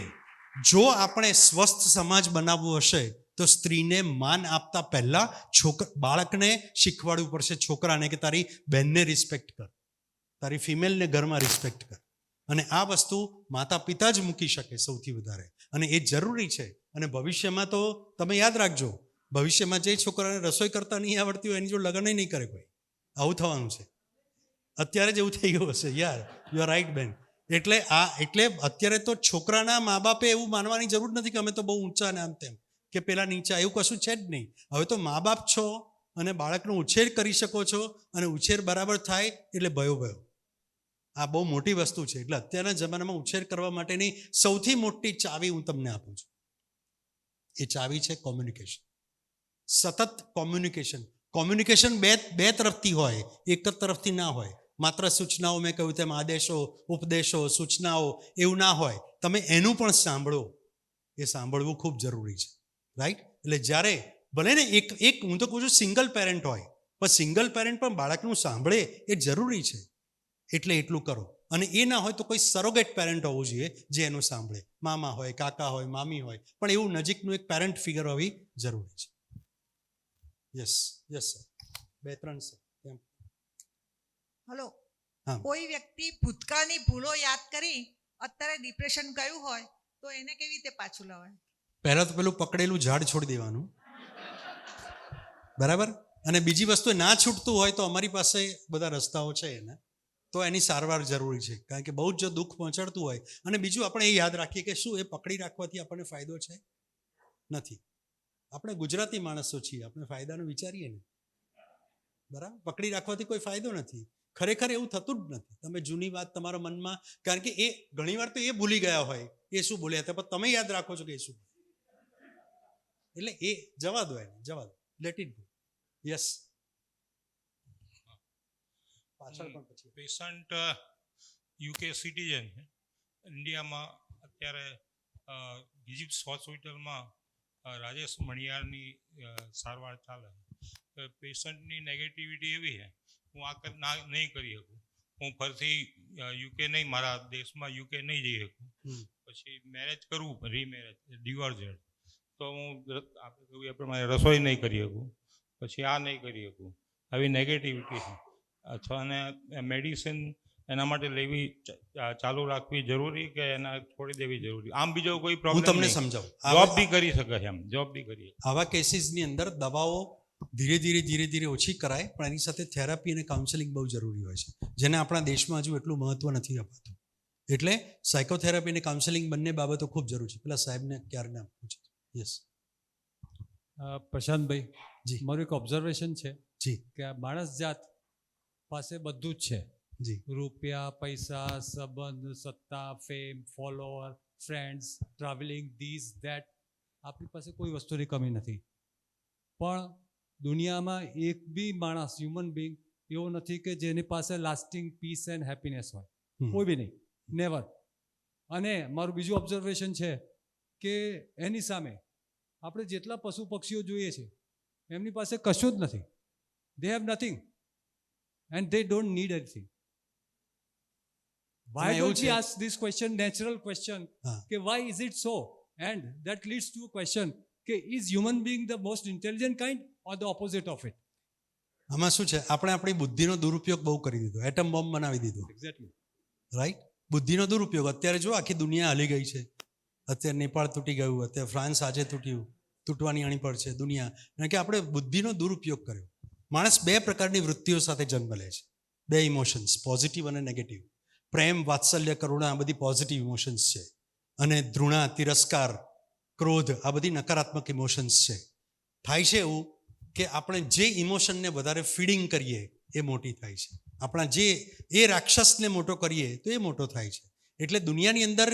જો આપણે સ્વસ્થ સમાજ બનાવવો હશે તો સ્ત્રીને માન આપતા પહેલા બાળકને શીખવાડવું પડશે, છોકરાને, કે તારી બહેનને રિસ્પેક્ટ કર, તારી ફિમેલને ઘરમાં રિસ્પેક્ટ કર. અને આ વસ્તુ માતા પિતા જ મૂકી શકે સૌથી વધારે અને એ જરૂરી છે. અને ભવિષ્યમાં તો તમે યાદ રાખજો, ભવિષ્યમાં જે છોકરાને રસોઈ કરતા નહીં આવડતી હોય એની જો લગ્ન નહીં કરે કોઈ. આવું થવાનું છે. અત્યારે જ એવું થઈ ગયું હશે યાર. યુ આર રાઈટ બેન. એટલે અત્યારે તો છોકરાના મા બાપે એવું માનવાની જરૂર નથી કે અમે તો બહુ ઊંચા ને આમ તેમ કે પેલા નીચા, એવું કશું છે જ નહીં. હવે તો મા બાપ છો અને બાળકનો ઉછેર કરી શકો છો અને ઉછેર બરાબર થાય એટલે ભયો. આ બહુ મોટી વસ્તુ છે. એટલે અત્યારના જમાનામાં ઉછેર કરવા માટેની સૌથી મોટી ચાવી હું તમને આપું છું. એ ચાવી છે કોમ્યુનિકેશન. સતત કોમ્યુનિકેશન બે તરફથી હોય, એક જ તરફથી ના હોય. માત્ર સૂચનાઓ, મેં કહ્યું તેમ આદેશો, ઉપદેશો, સૂચનાઓ એવું ના હોય. તમે એનું પણ સાંભળો. એ સાંભળવું ખૂબ જરૂરી છે. રાઈટ? એટલે જ્યારે ભલે ને એક હું તો કહું છું સિંગલ પેરેન્ટ હોય, પણ સિંગલ પેરેન્ટ પણ બાળકનું સાંભળે એ જરૂરી છે. એટલે એટલું કરો. અને એ ના હોય તો કોઈ સરોગેટ પેરેન્ટ હોવું જોઈએ જે એનું સાંભળે. મામા હોય, કાકા હોય, મામી હોય, પણ એવું નજીકનું એક પેરેન્ટ ફિગર હોવી જરૂરી છે. Yes sir. 2-3 સર. હલો. હા. કોઈ વ્યક્તિ ભૂતકાળની ભૂલો યાદ કરી અત્યારે ડિપ્રેશન ગયું હોય તો એને કેવી રીતે પાછું લવાય? પહેલાં તો પેલું પકડેલું ઝાડ છોડી દેવાનું, બરાબર? અને બીજી વસ્તુ ના છૂટતું હોય તો અમારી પાસે બધા રસ્તાઓ છે એને, તો એની સારવાર જરૂરી છે. કારણ કે બહુ જ જો દુઃખ પહોંચાડતું હોય. અને બીજું આપણે એ યાદ રાખીએ કે શું એ પકડી રાખવાથી આપણને ફાયદો છે? નથી. આપણે ગુજરાતી માણસો છીએ, આપણે ફાયદાનું વિચારીએ ને, બરાબર? પકડી રાખવાથી કોઈ ફાયદો નથી. ખરેખર એવું થતું જ નથી. તમે જૂની વાત તમારા મનમાં, કારણ કે એ ઘણીવાર તો એ ભૂલી ગયા હોય એ શું બોલ્યા હતા, પણ તમે યાદ રાખો છો કે એ શું. એટલે એ જવા દો, લેટ ઇટ ગો. યસ. પાછળ પણ પછી પેશન્ટ યુકે સિટીઝન છે. ઇન્ડિયામાં અત્યારે ઇજિપ્ત હોસ્પિટલમાં રાજેશ મણિયારની સારવાર ચાલે. પેશન્ટની નેગેટિવિટી એવી છે, હું આ નહીં કરી શકું, હું ફરીથી યુકે નહીં, મારા દેશમાં યુકે નહીં જઈ શકું. પછી મેરેજ કરવું, રીમેરેજ, ડિવોર્સ, તો હું આપણે કહ્યું એ પ્રમાણે રસોઈ નહીં કરી શકું, પછી આ નહીં કરી શકું. આવી નેગેટિવિટી છે. અથવા અને મેડિસિન એના માટે લેવી ચાલુ રાખવી જરૂરી કે એના છોડી દેવી જરૂરી? આમ બીજો કોઈ હું પ્રોબ્લેમ તમને સમજાવું. જોબ બી કરી શકે છે, એમ જોબ બી કરી. આવા કેસીસની અંદર દવાઓ ધીરે ધીરે ઓછી કરાય, પણ એની સાથે થેરાપી અને કાઉન્સેલિંગ બહુ જરૂરી હોય છે, જેને આપણા દેશમાં હજુ એટલું મહત્વ નથી અપાતું. એટલે સાયકોથેરાપી અને કાઉન્સેલિંગ બંને બાબતો ખૂબ જરૂરી છે. પેલા સાહેબને ક્યારે આપવું છે? યસ. પ્રશાંતભાઈ જી. મારું એક ઓબ્ઝર્વેશન છે જી. કે આ માણસ જાત પાસે બધું જ છે. જી. રૂપિયા, પૈસા, સંબંધ, સત્તા, fame, follower, friends, travelling, this that, આપણી પાસે કોઈ વસ્તુની કમી નથી. પણ દુનિયામાં એક બી માણસ, હ્યુમન બિંગ એવો નથી કે જેની પાસે લાસ્ટિંગ પીસ એન્ડ હેપીનેસ હોય. કોઈ બી નહીં, નેવર. અને મારું બીજું ઓબ્ઝર્વેશન છે કે એની સામે આપણે જેટલા પશુ પક્ષીઓ જોઈએ છે એમની પાસે કશું જ નથી. They have nothing and they don't need anything. Why don't we ask this question, natural question, કે why is it so? And that leads to a question, કે is human being the most intelligent kind or the opposite of it? આમાં શું છે, આપણે આપણી બુદ્ધિનો દુરુપયોગ બહુ કરી દીધો, એટમ બોમ્બ બનાવી દીધો. Exactly. રાઈટ? બુદ્ધિનો દુરુપયોગ. અત્યારે જો આખી દુનિયા હલી ગઈ છે. અત્યારે નેપાળ તૂટી ગયું, અત્યારે ફ્રાન્સ આજે તૂટવાની અણી પર છે દુનિયા. કારણ કે આપણે બુદ્ધિનો દુરુપયોગ કર્યો. માણસ 2 પ્રકારની વૃત્તિઓ સાથે જન્મ લે છે, 2 ઇમોશન્સ, પોઝિટિવ અને નેગેટિવ. પ્રેમ, વાત્સલ્ય, કરુણા, આ બધી પોઝિટિવ ઇમોશન્સ છે. અને ધૃણા, તિરસ્કાર, ક્રોધ, આ બધી નકારાત્મક ઇમોશન્સ છે. થાય છે એવું કે આપણે જે ઇમોશનને વધારે ફીડિંગ કરીએ એ મોટી થાય છે. આપણા જે એ રાક્ષસને મોટો કરીએ તો એ મોટો થાય છે. એટલે દુનિયાની અંદર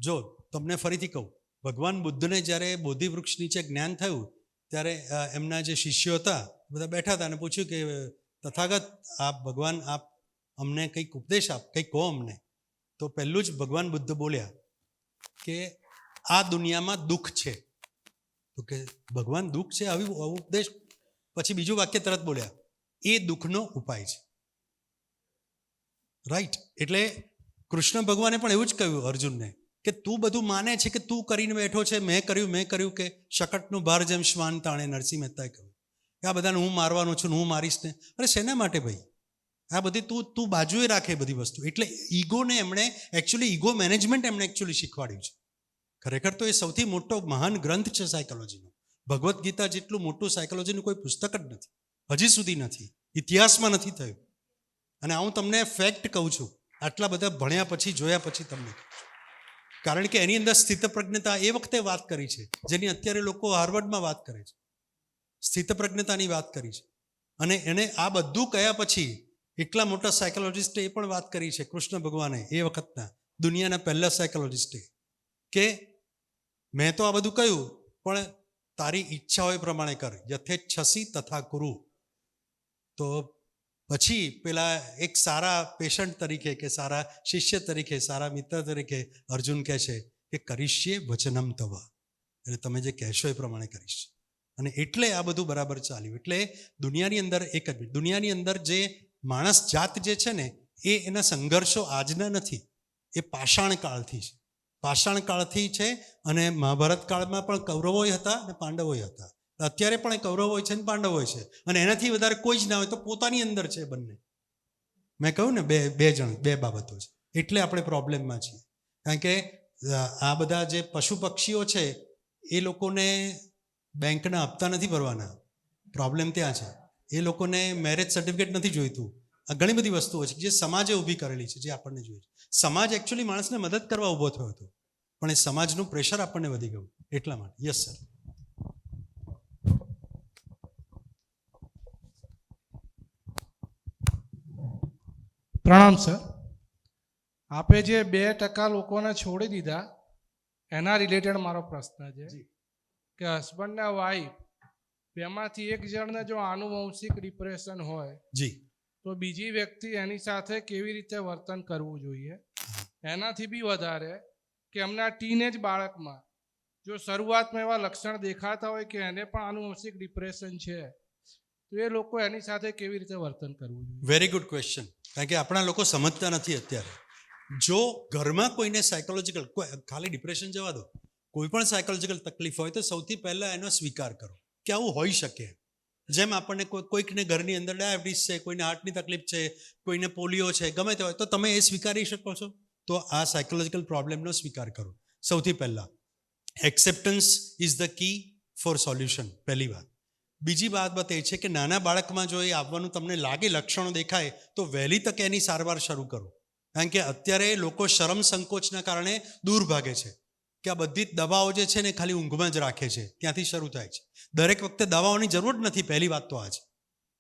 જો તમને ફરીથી કહું, ભગવાન બુદ્ધને જ્યારે બોધિવૃક્ષ નીચે જ્ઞાન થયું ત્યારે એમના જે શિષ્યો હતા બધા બેઠા હતા અને પૂછ્યું કે તથાગત આપ ભગવાન આપ અમને કંઈક ઉપદેશ આપ, કંઈક કહો અમને. તો પહેલું જ ભગવાન બુદ્ધ બોલ્યા કે આ દુનિયામાં દુઃખ છે. તો કે ભગવાન દુઃખ છે, આવી ઉપદેશ? પછી બીજું વાક્ય તરત બોલ્યા, એ દુઃખનો ઉપાય છે. રાઈટ. એટલે કૃષ્ણ ભગવાને પણ એવું જ કહ્યું અર્જુનને કે તું બધું માને છે કે તું કરીને બેઠો છે, મેં કર્યું કે શકટનું ભાર જેમ શ્વાન તાણે, નરસિંહ મહેતાએ કહ્યું કે આ બધાને હું મારવાનો છું, હું મારીશ ને. અરે શેના માટે ભાઈ? આ બધી તું બાજુએ રાખે બધી વસ્તુ. એટલે ઈગોને એમણે એકચ્યુઅલી ઈગો મેનેજમેન્ટ એમણે એકચ્યુઅલી શીખવાડ્યું છે. ખરેખર તો એ સૌથી મોટો મહાન ગ્રંથ છે સાયકોલોજીનો. ભગવદ્ ગીતા જેટલું મોટું સાયકોલોજીનું કોઈ પુસ્તક જ નથી, હજી સુધી નથી, ઇતિહાસમાં નથી થયું. અને હું તમને ફેક્ટ કહું છું, આટલા બધા ભણ્યા પછી, જોયા પછી તમને કહું છું. કારણ કે એની અંદર સ્થિતપ્રજ્ઞતા એ વખતે વાત કરી છે જેની અત્યારે લોકો હાર્વર્ડમાં વાત કરે છે. સ્થિતપ્રજ્ઞતાની વાત કરી છે. અને એને આ બધું કહ્યા પછી એટલા મોટા સાયકોલોજિસ્ટે એ પણ વાત કરી છે, કૃષ્ણ ભગવાને, એ વખતના દુનિયાના પહેલા સાયકોલોજિસ્ટે, કે મેં તો આ બધું કહ્યું પણ તારી ઈચ્છા હોય પ્રમાણે કર, યથેચ્છસી તથા કુરુ. તો પછી પેલા એક સારા પેશન્ટ તરીકે કે સારા શિષ્ય તરીકે, સારા મિત્ર તરીકે અર્જુન કહે છે કે કરીશ્યે વચનમ તવ, એટલે તમે જે કહેશો એ પ્રમાણે કરીશ. અને એટલે આ બધું બરાબર ચાલ્યું. એટલે દુનિયાની અંદર એક જ દુનિયાની અંદર જે માણસ જાત જે છે ને એ એના સંઘર્ષો આજના નથી, એ પાષાણ કાળથી છે. પાષાણ કાળથી છે. અને મહાભારત કાળમાં પણ કૌરવોય હતા અને પાંડવોય હતા. અત્યારે પણ કૌરવ હોય છે ને પાંડવ હોય છે. અને એનાથી વધારે કોઈ જ ના હોય તો પોતાની અંદર છે બંને. મેં કહ્યું ને બે બાબતો છે. એટલે આપણે પ્રોબ્લેમમાં છીએ. કારણ કે આ બધા જે પશુ પક્ષીઓ છે એ લોકોને બેંકના હપ્તા નથી ભરવાના, પ્રોબ્લેમ ત્યાં છે. એ લોકોને મેરેજ સર્ટિફિકેટ નથી જોઈતું. આ ઘણી બધી વસ્તુઓ છે જે સમાજે ઊભી કરેલી છે, જે આપણને જોઈએ છે. સમાજ એકચ્યુઅલી માણસને મદદ કરવા ઊભો થયો હતો, પણ એ સમાજનું પ્રેશર આપણને વધી ગયું એટલા માટે. Yes sir. પ્રણામ સર. આપે જે 2% લોકોને છોડી દીધા એના રિલેટેડ મારો પ્રશ્ન છે કે હસબન્ડ ને વાઈફ બેમાંથી એક જણને જો આનુવંશિક ડિપ્રેશન હોય જી, તો બીજી વ્યક્તિ એની સાથે કેવી રીતે વર્તન કરવું જોઈએ? એનાથી બી વધારે કે એમના ટીનેજ બાળકમાં જો શરૂઆતમાં એવા લક્ષણ દેખાતા હોય કે એને પણ આનુવંશિક ડિપ્રેશન છે, તો એ લોકો એની સાથે કેવી રીતે વર્તન કરવું જોઈએ? Very good question. કારણ કે આપણા લોકો સમજતા નથી અત્યારે. જો ઘરમાં કોઈને સાયકોલોજીકલ, ખાલી ડિપ્રેશન જવા દો, કોઈ પણ સાયકોલોજીકલ તકલીફ હોય તો સૌથી પહેલાં એનો સ્વીકાર કરો કે આવું હોઈ શકે. જેમ આપણને કોઈકને ઘરની અંદર ડાયાબિટીસ છે, કોઈને હાર્ટની તકલીફ છે, કોઈને પોલિયો છે, ગમે તે હોય તો તમે એ સ્વીકારી શકો છો. તો આ સાયકોલોજીકલ પ્રોબ્લેમનો સ્વીકાર કરો સૌથી પહેલાં. Acceptance is the key for solution, પહેલી વાત. બીજી બાબત એ છે કે નાના બાળકમાં જો એ આવવાનું તમને લાગે, લક્ષણો દેખાય, તો વહેલી તકે એની સારવાર શરૂ કરો. કારણ કે અત્યારે લોકો શરમ સંકોચના કારણે દૂર ભાગે છે કે આ બધી જ દવાઓ જે છે ને ખાલી ઊંઘમાં જ રાખે છે, ત્યાંથી શરૂ થાય છે. દરેક વખતે દવાઓની જરૂર નથી, પહેલી વાત તો આ છે.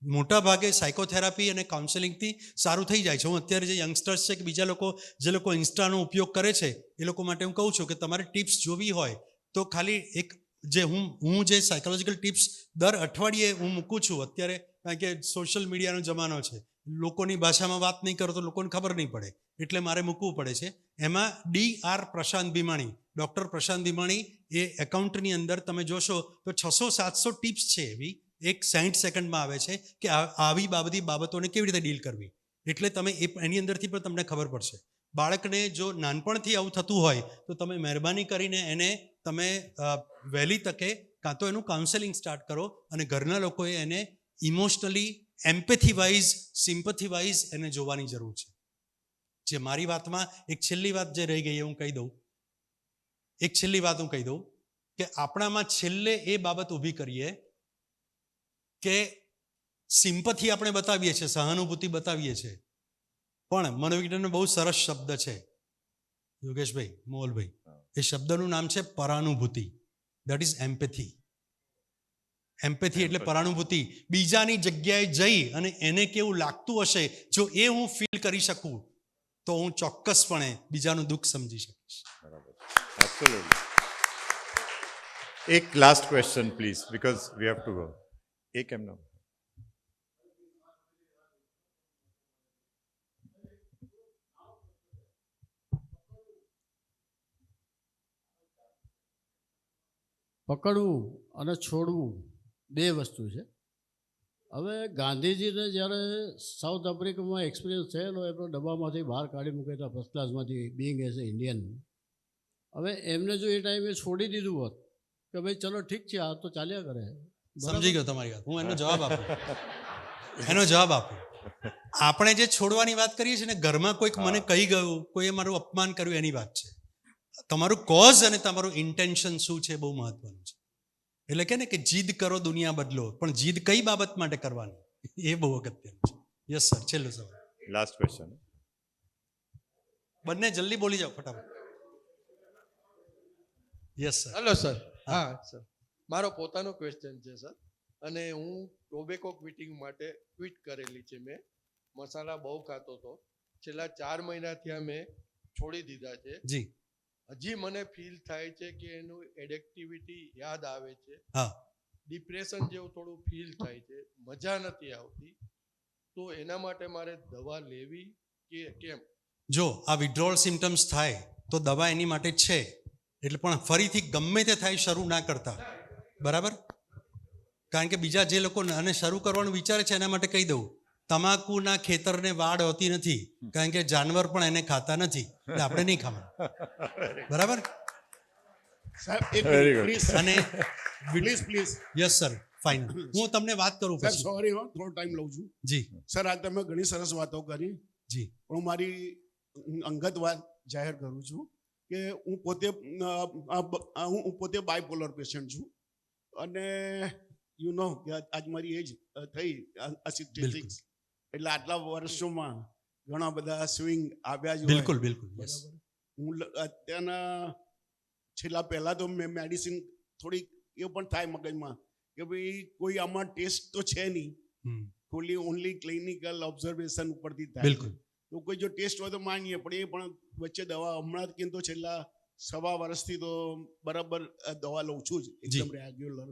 મોટા ભાગે સાયકોથેરાપી અને કાઉન્સેલિંગથી સારું થઈ જાય છે. હું અત્યારે જે યંગસ્ટર્સ છે કે બીજા લોકો જે લોકો ઇન્સ્ટાનો ઉપયોગ કરે છે એ લોકો માટે હું કહું છું કે તમારે ટિપ્સ જોવી હોય તો ખાલી એક જે હું જે સાયકોલોજીકલ ટિપ્સ દર અઠવાડિયે હું મૂકું છું અત્યારે, કારણ કે સોશિયલ મીડિયાનો જમાનો છે, લોકોની ભાષામાં વાત નહીં કરો તો લોકોને ખબર નહીં પડે, એટલે મારે મૂકવું પડે છે. એમાં DR પ્રશાંત ભીમાણી, ડૉક્ટર પ્રશાંત ભીમાણી, એ એકાઉન્ટની અંદર તમે જોશો તો 600-700 ટિપ્સ છે એવી, એક 60 સેકન્ડમાં આવે છે કે આવી બધી બાબતોને કેવી રીતે ડીલ કરવી. એટલે તમે એની અંદરથી પણ તમને ખબર પડશે. બાળકને જો નાનપણથી આવું થતું હોય તો તમે મહેરબાની કરીને એને તમે વહેલી તકે કાં તો એનું કાઉન્સેલિંગ સ્ટાર્ટ કરો અને ઘરના લોકોએ એને ઇમોશનલી, એમ્પેથી વાઇઝ, સિમ્પથી વાઇઝ એને જોવાની જરૂર છે. જે મારી વાતમાં એક છેલ્લી વાત જે રહી ગઈ એ હું કહી દઉં. એક છેલ્લી વાત હું કહી દઉં કે આપણામાં છેલ્લે એ બાબત ઊભી કરીએ કે સિમ્પથી આપણે બતાવીએ છીએ, સહાનુભૂતિ બતાવીએ છીએ, પણ મનોવિજ્ઞાનનો બહુ સરસ શબ્દ છે યોગેશભાઈ, મોહલભાઈ, એ શબ્દનું નામ છે પરાનુભૂતિ. That is એમ્પેથી. એમ્પેથી એટલે પરાનુભૂતિ. બીજાની જગ્યાએ જઈ અને એને કેવું લાગતું હશે, જો એ હું ફીલ કરી શકું તો હું ચોક્કસપણે બીજાનું દુઃખ સમજી શકીશ. Absolutely. એક last question please, because we have to go. એક એમનો. પકડવું અને છોડવું બે વસ્તુ છે. હવે ગાંધીજીને જ્યારે સાઉથ આફ્રિકામાં એક્સપિરિયન્સ થયેલો એમનો ડબ્બામાંથી બહાર કાઢી મૂકેલા ફર્સ્ટ ક્લાસમાંથી બિંગ એઝ એ ઇન્ડિયન. હવે એમને જો એ ટાઈમે છોડી દીધું હોત કે ભાઈ ચલો ઠીક છે આ તો ચાલ્યા કરે. સમજી ગયો તમારી વાત. હું એનો જવાબ આપું. આપણે જે છોડવાની વાત કરીએ છીએ ને, ઘરમાં કોઈક મને કહી ગયું, કોઈએ મારું અપમાન કર્યું એની વાત છે. તમારું કોઝ અને તમારું ઇન્ટેન્શન શું છે બહુ મહત્વનું છે. એટલે કે ને કે જીદ કરો દુનિયા બદલો, પણ જીદ કઈ બાબત માટે કરવાની એ બહુ અગત્યનું છે. યસ સર, છેલ્લો સવાલ. Last question. બંને જલ્દી બોલી જાઓ ફટાફટ. Yes sir. Hello sir. હા સર, મારો પોતાનો ક્વેશ્ચન છે સર. અને હું ટોબેકો ક્વિટિંગ માટે ક્વિટ કરેલી છે મેં. મસાલા બહુ ખાતો હતો, છેલ્લા 4 મહિનાથી આ મેં છોડી દીધા છે. જી. હજી મને ફીલ થાય છે કે એનું એડિક્ટિવિટી યાદ આવે છે. હા. ડિપ્રેશન જેવું થોડું ફીલ થાય છે, મજા નથી આવતી. તો એના માટે મારે દવા લેવી કે કેમ? જો આ વિડ્રોલ સિમ્ટમ્સ થાય તો દવા એની માટે છે, એટલે પણ ફરીથી ગમે તે થાય શરૂ ના કરતા, બરાબર? કારણ કે બીજા જે લોકો આને શરૂ કરવાનું વિચારે છે એના માટે કહી દઉં, તમાકુના ખેતરને વાડ હોતી નથી, કારણ કે જાનવર પણ એને ખાતા નથી, એટલે આપણે નહીં ખાવાનું, બરાબર? અને પ્લીઝ યસ સર, ફાઇન. હું તમને વાત કરું સર, પછી. સોરી હો, થોડો ટાઈમ લઉં છું. જી સર, આજ તમે ઘણી સરસ વાતો કરી. જી. હું મારી અંગત વાત જાહેર કરું છું કે હું પોતે બાયપોલર પેશન્ટ છું. અને યુ નો કે આજ મારી એજ થઈ 66, એટલે આટલા વર્ષોમાં ઘણા બધા સ્વિંગ આવ્યા જ હોય. બિલકુલ બિલકુલ. બરાબર. હું અત્યારના છેલ્લા પહેલાં તો મેં મેડિસિન થોડીક એ પણ થાય મગજમાં કે ભાઈ કોઈ આમાં ટેસ્ટ તો છે નહીં, ઓનલી ક્લિનિકલ ઓબ્ઝર્વેશન ઉપરથી થાય. બિલકુલ. તો કોઈ જો ટેસ્ટ હોય તો માનીએ, પણ એ પણ વચ્ચે દવા હમણાં જ તો છેલ્લા 1.25 વર્ષથી તો બરાબર દવા લઉં છું જ એકદમ રેગ્યુલર.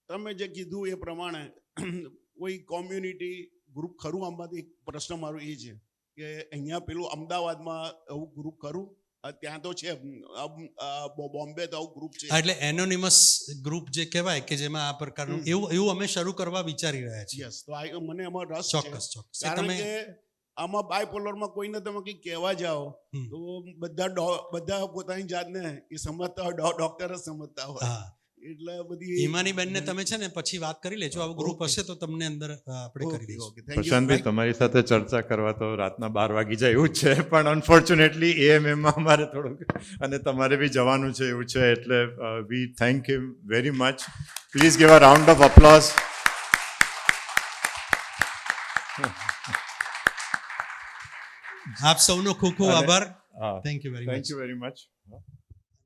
તમે જે કીધું એ પ્રમાણે કોઈ કોમ્યુનિટી ગ્રુપ ખરું? આમાંથી એક પ્રશ્ન મારો એ છે કે અહીંયા પેલું અમદાવાદમાં આવું ગ્રુપ ખરું? ત્યાં તો છે, બોમ્બે તો આવું ગ્રુપ છે. એટલે એનોનિમસ ગ્રુપ જે કહેવાય કે જેમાં આ પ્રકારનું એવું અમે શરૂ કરવા વિચારી રહ્યા છીએ. યસ, તો મને એમાં રસ છે. ચોક્કસ ચોક્કસ. કારણ કે આમાં બાયપોલરમાં કોઈને તમે કંઈક કહેવા જાઓ તો બધા પોતાની જાતને એ સમજતા હોય, ડોક્ટર જ સમજતા હોય. એટલે બધી હિમાની બેનને તમે છે ને પછી વાત કરી લેજો, આવું ગ્રુપ હશે તો તમને અંદર આપણે કરી દઈશું. પ્રશાંતભાઈ, તમારી સાથે ચર્ચા કરવા તો રાતના 12 વાગી જાય એવું જ છે, પણ અનફોર્ચ્યુનેટલી એએમએમમાં અમારે થોડુંક અને તમારે બી જવાનું છે એવું છે, એટલે વી thank you very much. Please give a round of applause. આપ સૌનો ખૂબ ખૂબ આભાર. Thank you very much. Thank you very much.